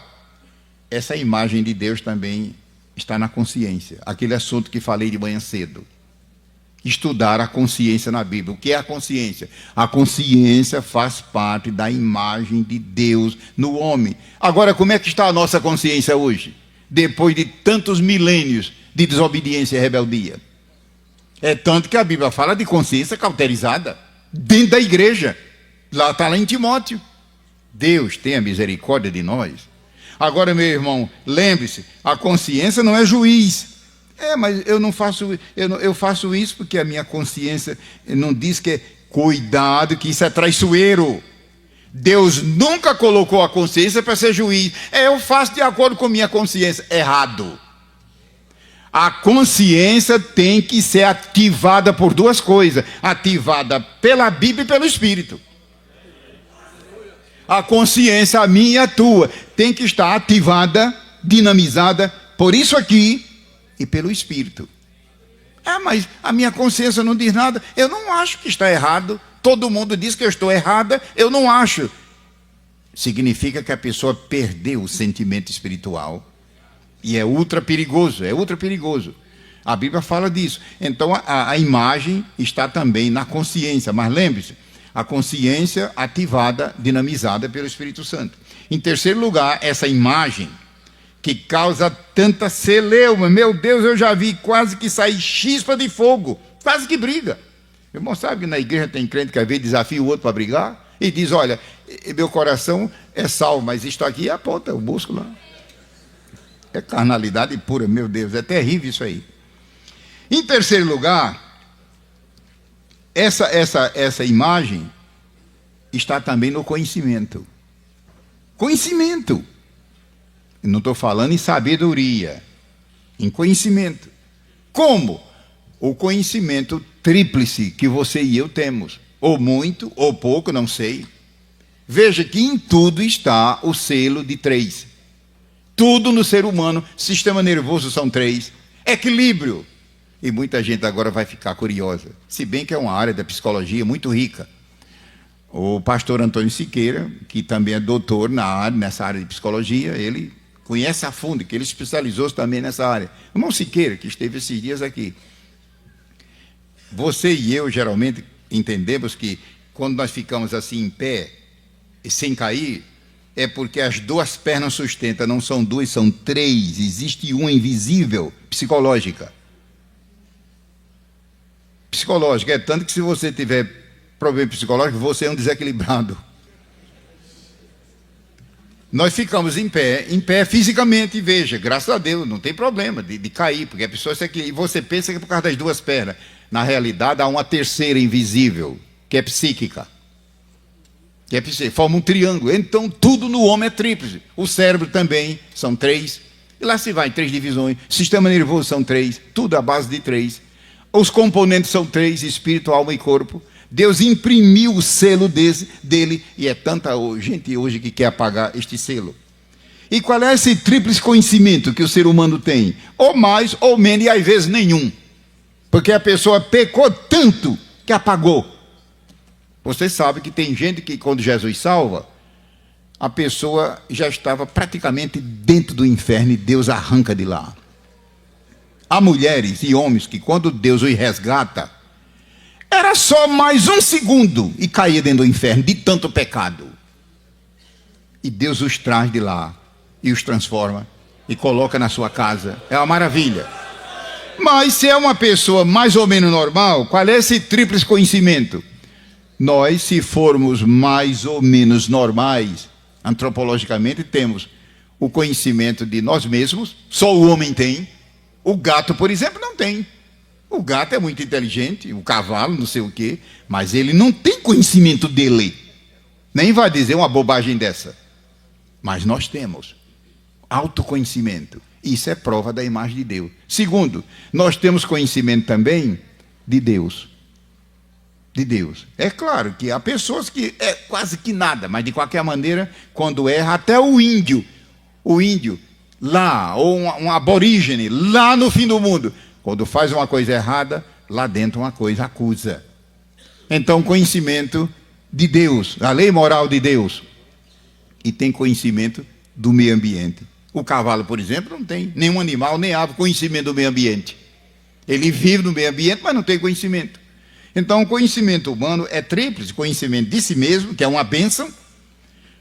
Essa imagem de Deus também está na consciência. Aquele assunto que falei de manhã cedo. Estudar a consciência na Bíblia. O que é a consciência? A consciência faz parte da imagem de Deus no homem. Agora, como é que está a nossa consciência hoje? Depois de tantos milênios de desobediência e rebeldia. É tanto que a Bíblia fala de consciência cauterizada dentro da igreja. Está lá em Timóteo. Deus tenha misericórdia de nós. Agora, meu irmão, lembre-se, a consciência não é juiz. Mas eu não faço, eu faço isso porque a minha consciência não diz que é cuidado, que isso é traiçoeiro. Deus nunca colocou a consciência para ser juiz. Eu faço de acordo com minha consciência. Errado. A consciência tem que ser ativada por duas coisas. Ativada pela Bíblia e pelo Espírito. A consciência, a minha e a tua, tem que estar ativada, dinamizada, por isso aqui e pelo Espírito. Mas a minha consciência não diz nada. Eu não acho que está errado. Todo mundo diz que eu estou errada. Eu não acho. Significa que a pessoa perdeu o sentimento espiritual. E é ultra perigoso, é ultra perigoso. A Bíblia fala disso. Então a imagem está também na consciência. Mas lembre-se, a consciência ativada, dinamizada pelo Espírito Santo. Em terceiro lugar, essa imagem que causa tanta celeuma. Meu Deus, eu já vi quase que sair chispa de fogo. Quase que briga. Meu irmão, sabe que na igreja tem crente que às vezes desafia o outro para brigar? E diz, olha, meu coração é salvo, mas isto aqui é a ponta, o músculo. É carnalidade pura, meu Deus, é terrível isso aí. Em terceiro lugar, essa imagem está também no conhecimento. Conhecimento. Não estou falando em sabedoria, em conhecimento. Como? O conhecimento tríplice que você e eu temos. Ou muito, ou pouco, não sei. Veja que em tudo está o selo de 3. Tudo no ser humano, sistema nervoso são 3. Equilíbrio. E muita gente agora vai ficar curiosa. Se bem que é uma área da psicologia muito rica. O pastor Antônio Siqueira, que também é doutor nessa área de psicologia, ele conhece a fundo, que ele especializou-se também nessa área. Irmão Siqueira, que esteve esses dias aqui. Você e eu, geralmente, entendemos que quando nós ficamos assim em pé, e sem cair, é porque as duas pernas sustentam, não são 2, são 3. Existe uma invisível, psicológica. Psicológica, é tanto que se você tiver problema psicológico, você é um desequilibrado. Nós ficamos em pé fisicamente, e veja, graças a Deus, não tem problema de cair, porque a pessoa se equilibra, e você pensa que é por causa das duas pernas. Na realidade, há uma terceira invisível, que é psíquica. Forma um triângulo. Então, tudo no homem é tríplice. O cérebro também são 3. E lá se vai, 3 divisões. Sistema nervoso são 3. Tudo à base de 3. Os componentes são 3, espírito, alma e corpo. Deus imprimiu o selo dele, e é tanta gente hoje que quer apagar este selo. E qual é esse tríplice conhecimento que o ser humano tem? Ou mais, ou menos, e às vezes nenhum. Porque a pessoa pecou tanto que apagou. Você sabe que tem gente que quando Jesus salva, a pessoa já estava praticamente dentro do inferno e Deus arranca de lá. Há mulheres e homens que quando Deus os resgata, Era só mais um segundo e caía dentro do inferno de tanto pecado. E Deus os traz de lá e os transforma e coloca na sua casa. É uma maravilha. Mas se é uma pessoa mais ou menos normal, qual é esse tríplice conhecimento? Nós, se formos mais ou menos normais, antropologicamente, temos o conhecimento de nós mesmos, só o homem tem. O gato, por exemplo, não tem. O gato é muito inteligente, o cavalo, não sei o quê, mas ele não tem conhecimento dele. Nem vai dizer uma bobagem dessa. Mas nós temos autoconhecimento. Isso é prova da imagem de Deus. Segundo, nós temos conhecimento também de Deus. De Deus. É claro que há pessoas que é quase que nada, mas de qualquer maneira, quando erra, até o índio lá, ou um aborígene, lá no fim do mundo, quando faz uma coisa errada, lá dentro uma coisa acusa. Então, conhecimento de Deus, a lei moral de Deus. E tem conhecimento do meio ambiente. O cavalo, por exemplo, não tem nenhum animal, nem ave conhecimento do meio ambiente. Ele vive no meio ambiente, mas não tem conhecimento. Então, o conhecimento humano é tríplice: conhecimento de si mesmo, que é uma bênção,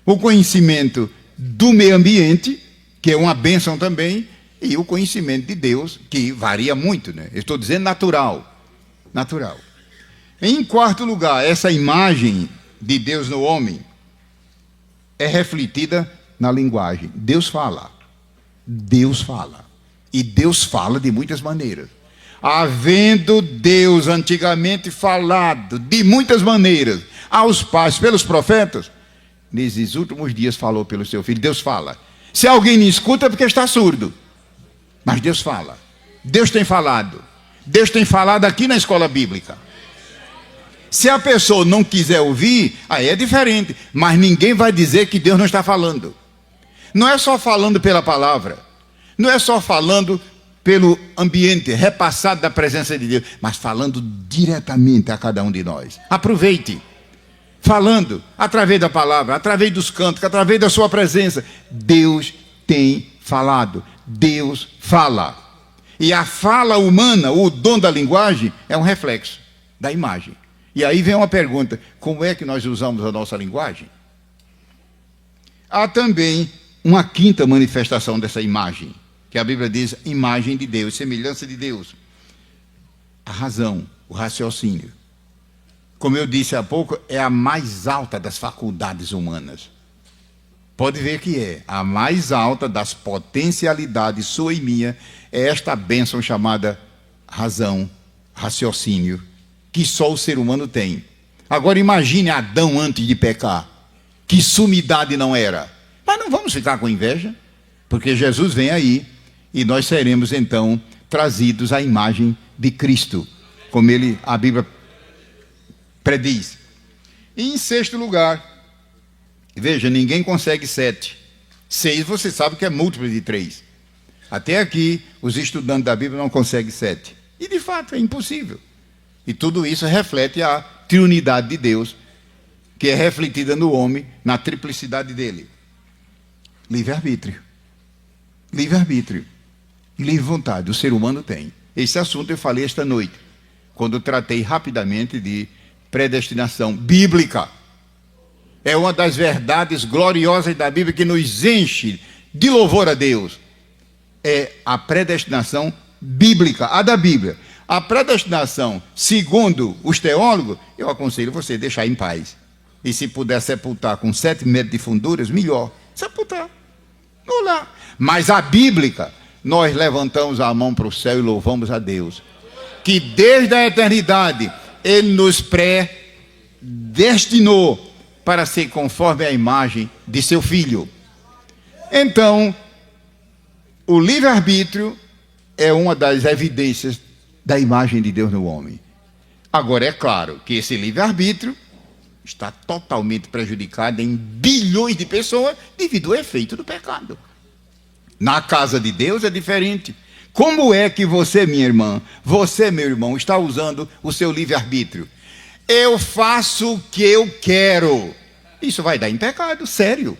o conhecimento do meio ambiente, que é uma bênção também, e o conhecimento de Deus, que varia muito, né? Eu estou dizendo natural. Natural. Em quarto lugar, essa imagem de Deus no homem é refletida na linguagem. Deus fala. Deus fala. E Deus fala de muitas maneiras. Havendo Deus antigamente falado de muitas maneiras aos pais pelos profetas, nesses últimos dias falou pelo seu Filho. Deus fala. Se alguém não escuta é porque está surdo. Mas Deus fala. Deus tem falado. Deus tem falado aqui na escola bíblica. Se a pessoa não quiser ouvir, aí é diferente. Mas ninguém vai dizer que Deus não está falando. Não é só falando pela palavra. Não é só falando pelo ambiente repassado da presença de Deus, mas falando diretamente a cada um de nós. Aproveite. Falando através da palavra, através dos cantos, através da sua presença. Deus tem falado. Deus fala. E a fala humana, o dom da linguagem, é um reflexo da imagem. E aí vem uma pergunta: como é que nós usamos a nossa linguagem? Há também uma quinta manifestação dessa imagem, que a Bíblia diz imagem de Deus, semelhança de Deus. A razão, o raciocínio. Como eu disse há pouco, é a mais alta das faculdades humanas. Pode ver que é a mais alta das potencialidades, sua e minha, é esta bênção chamada razão, raciocínio, que só o ser humano tem. Agora imagine Adão antes de pecar. Que sumidade não era. Mas não vamos ficar com inveja, porque Jesus vem aí e nós seremos então trazidos à imagem de Cristo, como a Bíblia prediz. E em sexto lugar, veja, ninguém consegue 7. 6 você sabe que é múltiplo de 3. Até aqui, os estudantes da Bíblia não conseguem 7. E de fato é impossível. E tudo isso reflete a triunidade de Deus, que é refletida no homem, na triplicidade dele. Livre-arbítrio. Livre-arbítrio. Livre vontade, o ser humano tem. Esse assunto eu falei esta noite, quando eu tratei rapidamente de predestinação bíblica. É uma das verdades gloriosas da Bíblia que nos enche de louvor a Deus. É a predestinação bíblica, a da Bíblia. A predestinação, segundo os teólogos, eu aconselho você a deixar em paz. E se puder sepultar com 7 metros de funduras, melhor. Sepultar. Vamos lá. Mas a bíblica, nós levantamos a mão para o céu e louvamos a Deus. Que desde a eternidade, Ele nos predestinou para ser conforme a imagem de seu Filho. Então, o livre-arbítrio é uma das evidências da imagem de Deus no homem. Agora, é claro que esse livre-arbítrio está totalmente prejudicado em bilhões de pessoas devido ao efeito do pecado. Na casa de Deus é diferente. Como é que você, minha irmã, você, meu irmão, está usando o seu livre-arbítrio? Eu faço o que eu quero. Isso vai dar em pecado, sério.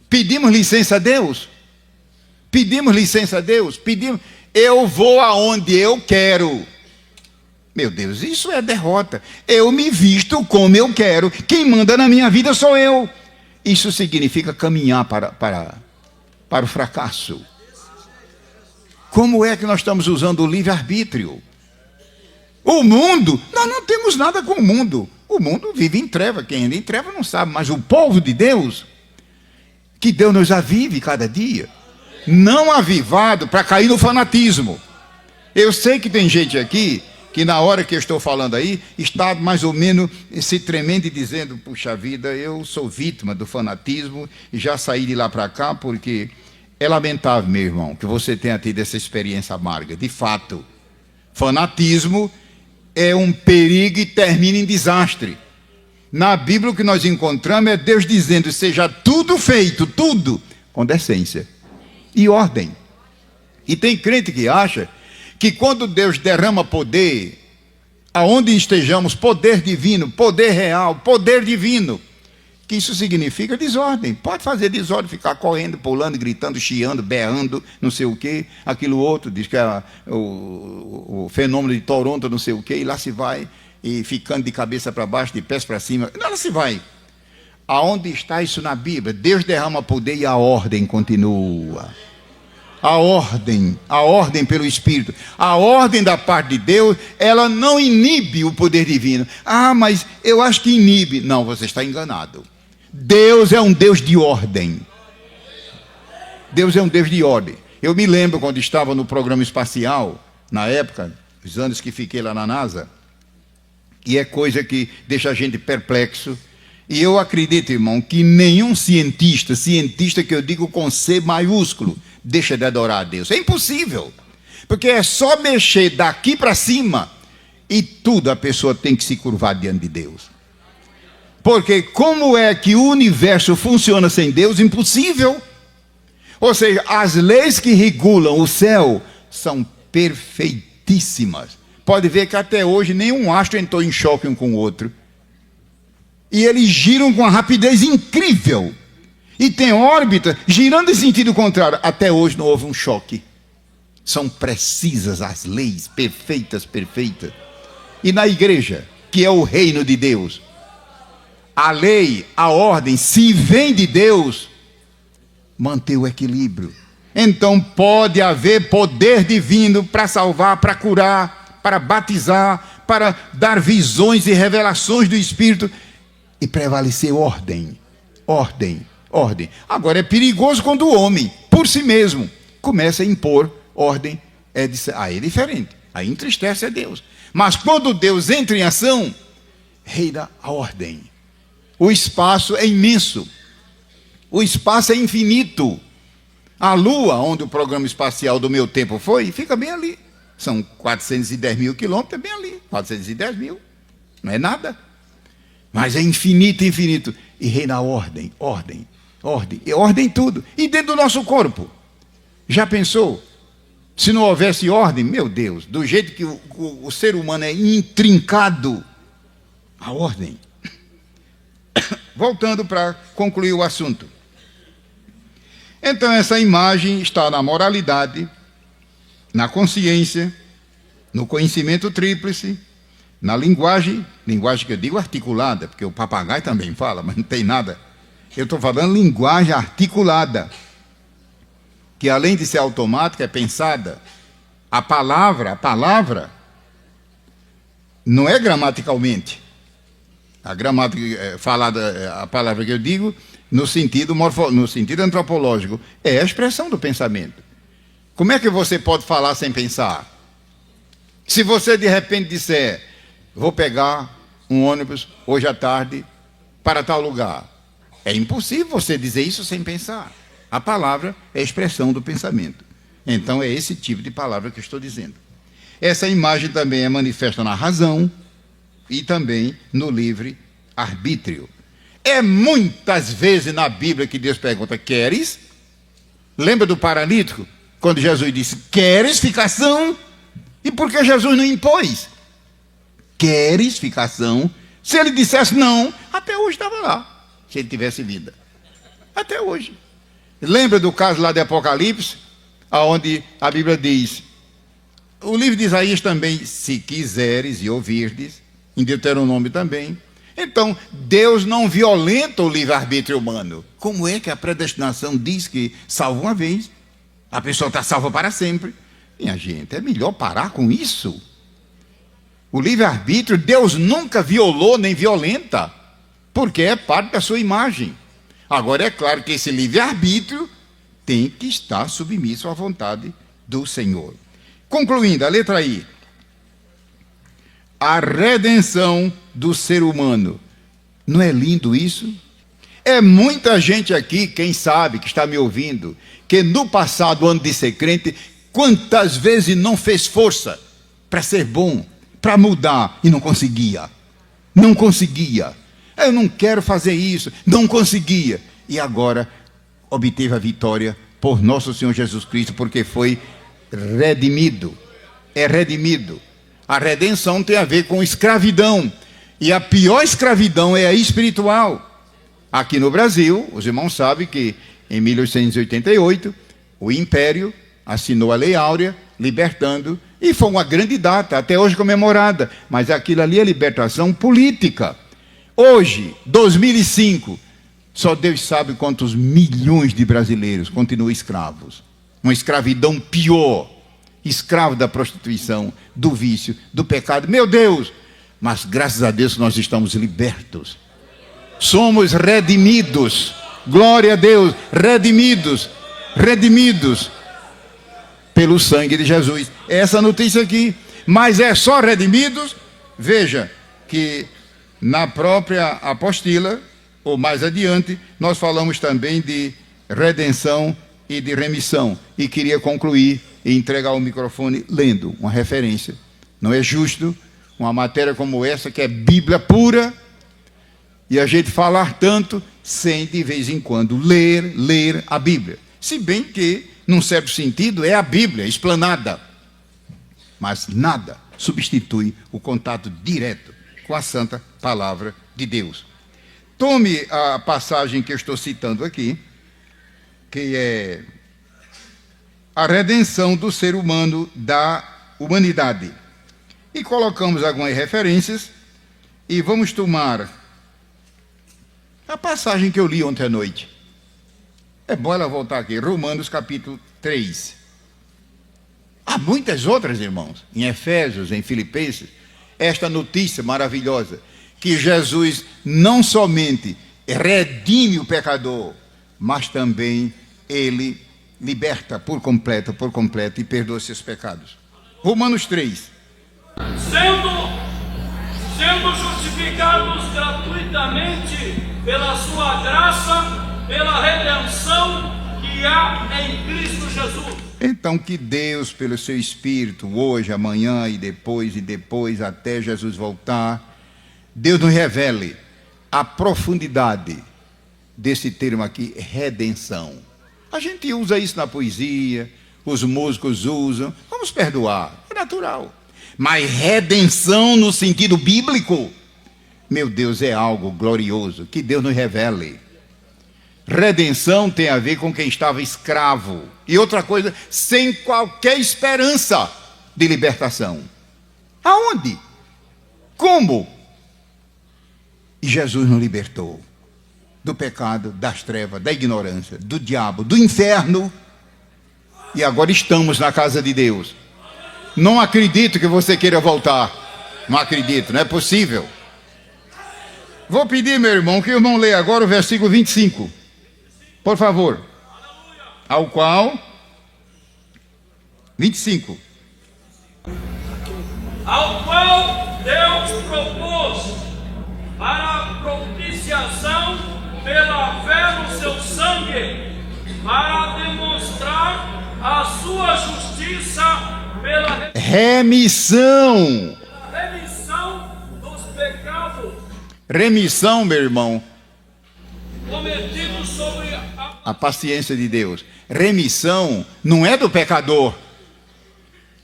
Pedimos licença a Deus. Pedimos licença a Deus. Eu vou aonde eu quero. Meu Deus, isso é derrota. Eu me visto como eu quero. Quem manda na minha vida sou eu. Isso significa caminhar para o fracasso. Como é que nós estamos usando o livre-arbítrio? O mundo, nós não temos nada com o mundo. O mundo vive em treva. Quem anda em treva não sabe. Mas o povo de Deus, que Deus nos avive cada dia, não avivado para cair no fanatismo. Eu sei que tem gente aqui que na hora que eu estou falando aí, está mais ou menos se tremendo e dizendo, puxa vida, eu sou vítima do fanatismo e já saí de lá para cá, porque é lamentável, meu irmão, que você tenha tido essa experiência amarga. De fato, fanatismo é um perigo e termina em desastre. Na Bíblia o que nós encontramos é Deus dizendo, seja tudo feito, tudo, com decência e ordem. E tem crente que acha que quando Deus derrama poder, aonde estejamos, poder divino, poder real, poder divino, que isso significa desordem. Pode fazer desordem, ficar correndo, pulando, gritando, chiando, berrando, não sei o quê, aquilo outro, diz que é o fenômeno de Toronto, não sei o quê, e lá se vai, e ficando de cabeça para baixo, de pés para cima, lá se vai. Aonde está isso na Bíblia? Deus derrama poder e a ordem continua. A ordem pelo Espírito, a ordem da parte de Deus, ela não inibe o poder divino. Ah, mas eu acho que inibe. Não, você está enganado. Deus é um Deus de ordem. Deus é um Deus de ordem. Eu me lembro quando estava no programa espacial, na época, os anos que fiquei lá na NASA, e é coisa que deixa a gente perplexo. E eu acredito, irmão, que nenhum cientista que eu digo com C maiúsculo, deixa de adorar a Deus. É impossível. Porque é só mexer daqui para cima e tudo a pessoa tem que se curvar diante de Deus. Porque como é que o universo funciona sem Deus? Impossível. Ou seja, as leis que regulam o céu são perfeitíssimas. Pode ver que até hoje nenhum astro entrou em choque um com o outro. E eles giram com uma rapidez incrível. E tem órbita girando em sentido contrário. Até hoje não houve um choque. São precisas as leis, perfeitas. E na igreja, que é o reino de Deus, a lei, a ordem, se vem de Deus, manter o equilíbrio. Então pode haver poder divino para salvar, para curar, para batizar, para dar visões e revelações do Espírito, e prevalecer ordem. Agora é perigoso quando o homem, por si mesmo, começa a impor ordem. Aí é diferente, aí entristece a Deus. Mas quando Deus entra em ação, reina a ordem. O espaço é imenso, o espaço é infinito. A Lua, onde o programa espacial do meu tempo foi, fica bem ali. São 410 mil quilômetros, é bem ali, 410 mil, não é nada. Mas é infinito. E reina a ordem em tudo. E dentro do nosso corpo. Já pensou? Se não houvesse ordem, meu Deus, do jeito que o ser humano é intrincado, a ordem. Voltando para concluir o assunto. Então essa imagem está na moralidade, na consciência, no conhecimento tríplice, na linguagem que eu digo articulada, porque o papagaio também fala, mas não tem nada. Eu estou falando linguagem articulada, que além de ser automática, é pensada. A palavra, não é gramaticalmente. A gramática falada, a palavra que eu digo, no sentido antropológico, é a expressão do pensamento. Como é que você pode falar sem pensar? Se você de repente disser, vou pegar um ônibus hoje à tarde para tal lugar. É impossível você dizer isso sem pensar. A palavra é a expressão do pensamento. Então é esse tipo de palavra que eu estou dizendo. Essa imagem também é manifesta na razão e também no livre arbítrio. É muitas vezes na Bíblia que Deus pergunta, queres? Lembra do paralítico? Quando Jesus disse, queres ficar são? E por que Jesus não impôs? Queres ficar são? Se ele dissesse não, até hoje estava lá, se ele tivesse vida. Até hoje. Lembra do caso lá de Apocalipse, onde a Bíblia diz, O livro de Isaías também, se quiseres e ouvirdes, em Deuteronômio também. Então, Deus não violenta o livre-arbítrio humano. Como é que a predestinação diz que salva uma vez, a pessoa está salva para sempre? Minha gente, é melhor parar com isso. O livre-arbítrio, Deus nunca violou nem violenta, porque é parte da sua imagem. Agora, é claro que esse livre-arbítrio tem que estar submisso à vontade do Senhor. Concluindo, a letra I. A redenção do ser humano. Não é lindo isso? É muita gente aqui, quem sabe, que está me ouvindo, que no passado, ano de ser crente, quantas vezes não fez força para ser bom, para mudar, e não conseguia. Não conseguia. Eu não quero fazer isso, não conseguia. E agora obteve a vitória por nosso Senhor Jesus Cristo, porque foi redimido. É redimido. A redenção tem a ver com escravidão. E a pior escravidão é a espiritual. Aqui no Brasil, os irmãos sabem que em 1888, o Império assinou a Lei Áurea, libertando, e foi uma grande data, até hoje comemorada. Mas aquilo ali é libertação política. Hoje, 2005, só Deus sabe quantos milhões de brasileiros continuam escravos. Uma escravidão pior. Escravo da prostituição, do vício, do pecado. Meu Deus! Mas graças a Deus nós estamos libertos. Somos redimidos. Glória a Deus. Redimidos. Redimidos pelo sangue de Jesus. Essa notícia aqui. Mas é só redimidos? Veja que na própria apostila, ou mais adiante, nós falamos também de redenção e de remissão. E queria concluir e entregar o microfone lendo uma referência. Não é justo uma matéria como essa, que é Bíblia pura, e a gente falar tanto sem de vez em quando ler a Bíblia. Se bem que, num certo sentido, é a Bíblia explanada. Mas nada substitui o contato direto com a santa palavra de Deus. Tome a passagem que eu estou citando aqui, que é a redenção do ser humano da humanidade. E colocamos algumas referências e vamos tomar a passagem que eu li ontem à noite. É bom ela voltar aqui, Romanos capítulo 3. Há muitas outras, irmãos, em Efésios, em Filipenses, esta notícia maravilhosa, que Jesus não somente redime o pecador, mas também ele liberta por completo e perdoa seus pecados. Romanos 3. Sendo justificados gratuitamente pela sua graça, pela redenção que há em Cristo Jesus. Então que Deus, pelo seu Espírito, hoje, amanhã e depois, até Jesus voltar, Deus nos revele a profundidade desse termo aqui, redenção. A gente usa isso na poesia, os músicos usam, vamos perdoar, é natural. Mas redenção no sentido bíblico, meu Deus, é algo glorioso, que Deus nos revele. Redenção tem a ver com quem estava escravo. E outra coisa, sem qualquer esperança de libertação. Aonde? Como? E Jesus nos libertou do pecado, das trevas, da ignorância, do diabo, do inferno. E agora estamos na casa de Deus. Não acredito que você queira voltar. Não acredito, não é possível. Vou pedir, meu irmão, que o irmão leia agora o versículo 25. Por favor. Ao qual 25. Ao qual Deus propôs para a propiciação pela fé no seu sangue, para demonstrar a sua justiça pela remissão dos pecados. Remissão, meu irmão, cometidos sobre a paciência de Deus. Remissão não é do pecador.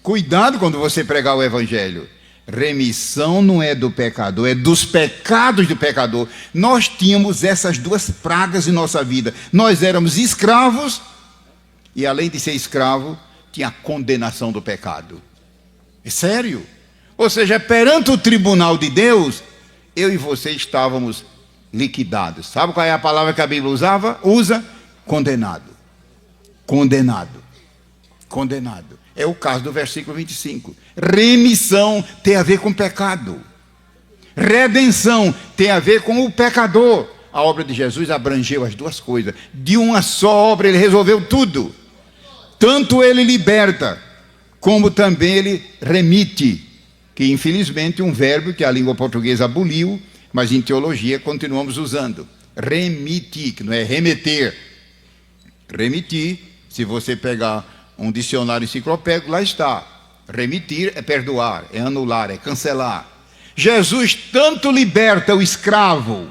Cuidado quando você pregar o evangelho. Remissão não é do pecador, é dos pecados do pecador. Nós tínhamos essas duas pragas em nossa vida. Nós éramos escravos e, além de ser escravo, tinha a condenação do pecado. É sério. Ou seja, perante o tribunal de Deus, eu e você estávamos liquidados. Sabe qual é a palavra que a Bíblia usa? Condenado. Condenado. Condenado. É o caso do versículo 25. Remissão tem a ver com pecado. Redenção tem a ver com o pecador. A obra de Jesus abrangeu as duas coisas. De uma só obra ele resolveu tudo. Tanto ele liberta, como também ele remite, que infelizmente um verbo que a língua portuguesa aboliu, mas em teologia continuamos usando. Remitir, que não é remeter. Remitir, se você pegar um dicionário enciclopédico, lá está. Remitir é perdoar, é anular, é cancelar. Jesus tanto liberta o escravo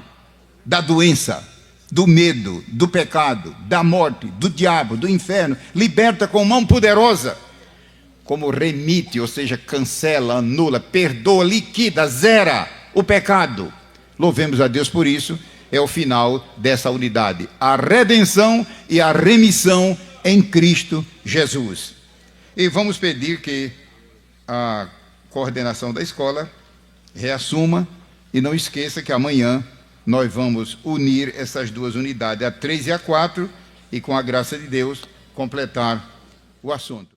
da doença, do medo, do pecado, da morte, do diabo, do inferno, liberta com mão poderosa, como remite, ou seja, cancela, anula, perdoa, liquida, zera o pecado. Louvemos a Deus por isso. É o final dessa unidade, a redenção e a remissão em Cristo Jesus. E vamos pedir que a coordenação da escola reassuma e não esqueça que amanhã nós vamos unir essas duas unidades, a 3 e a 4, e com a graça de Deus completar o assunto.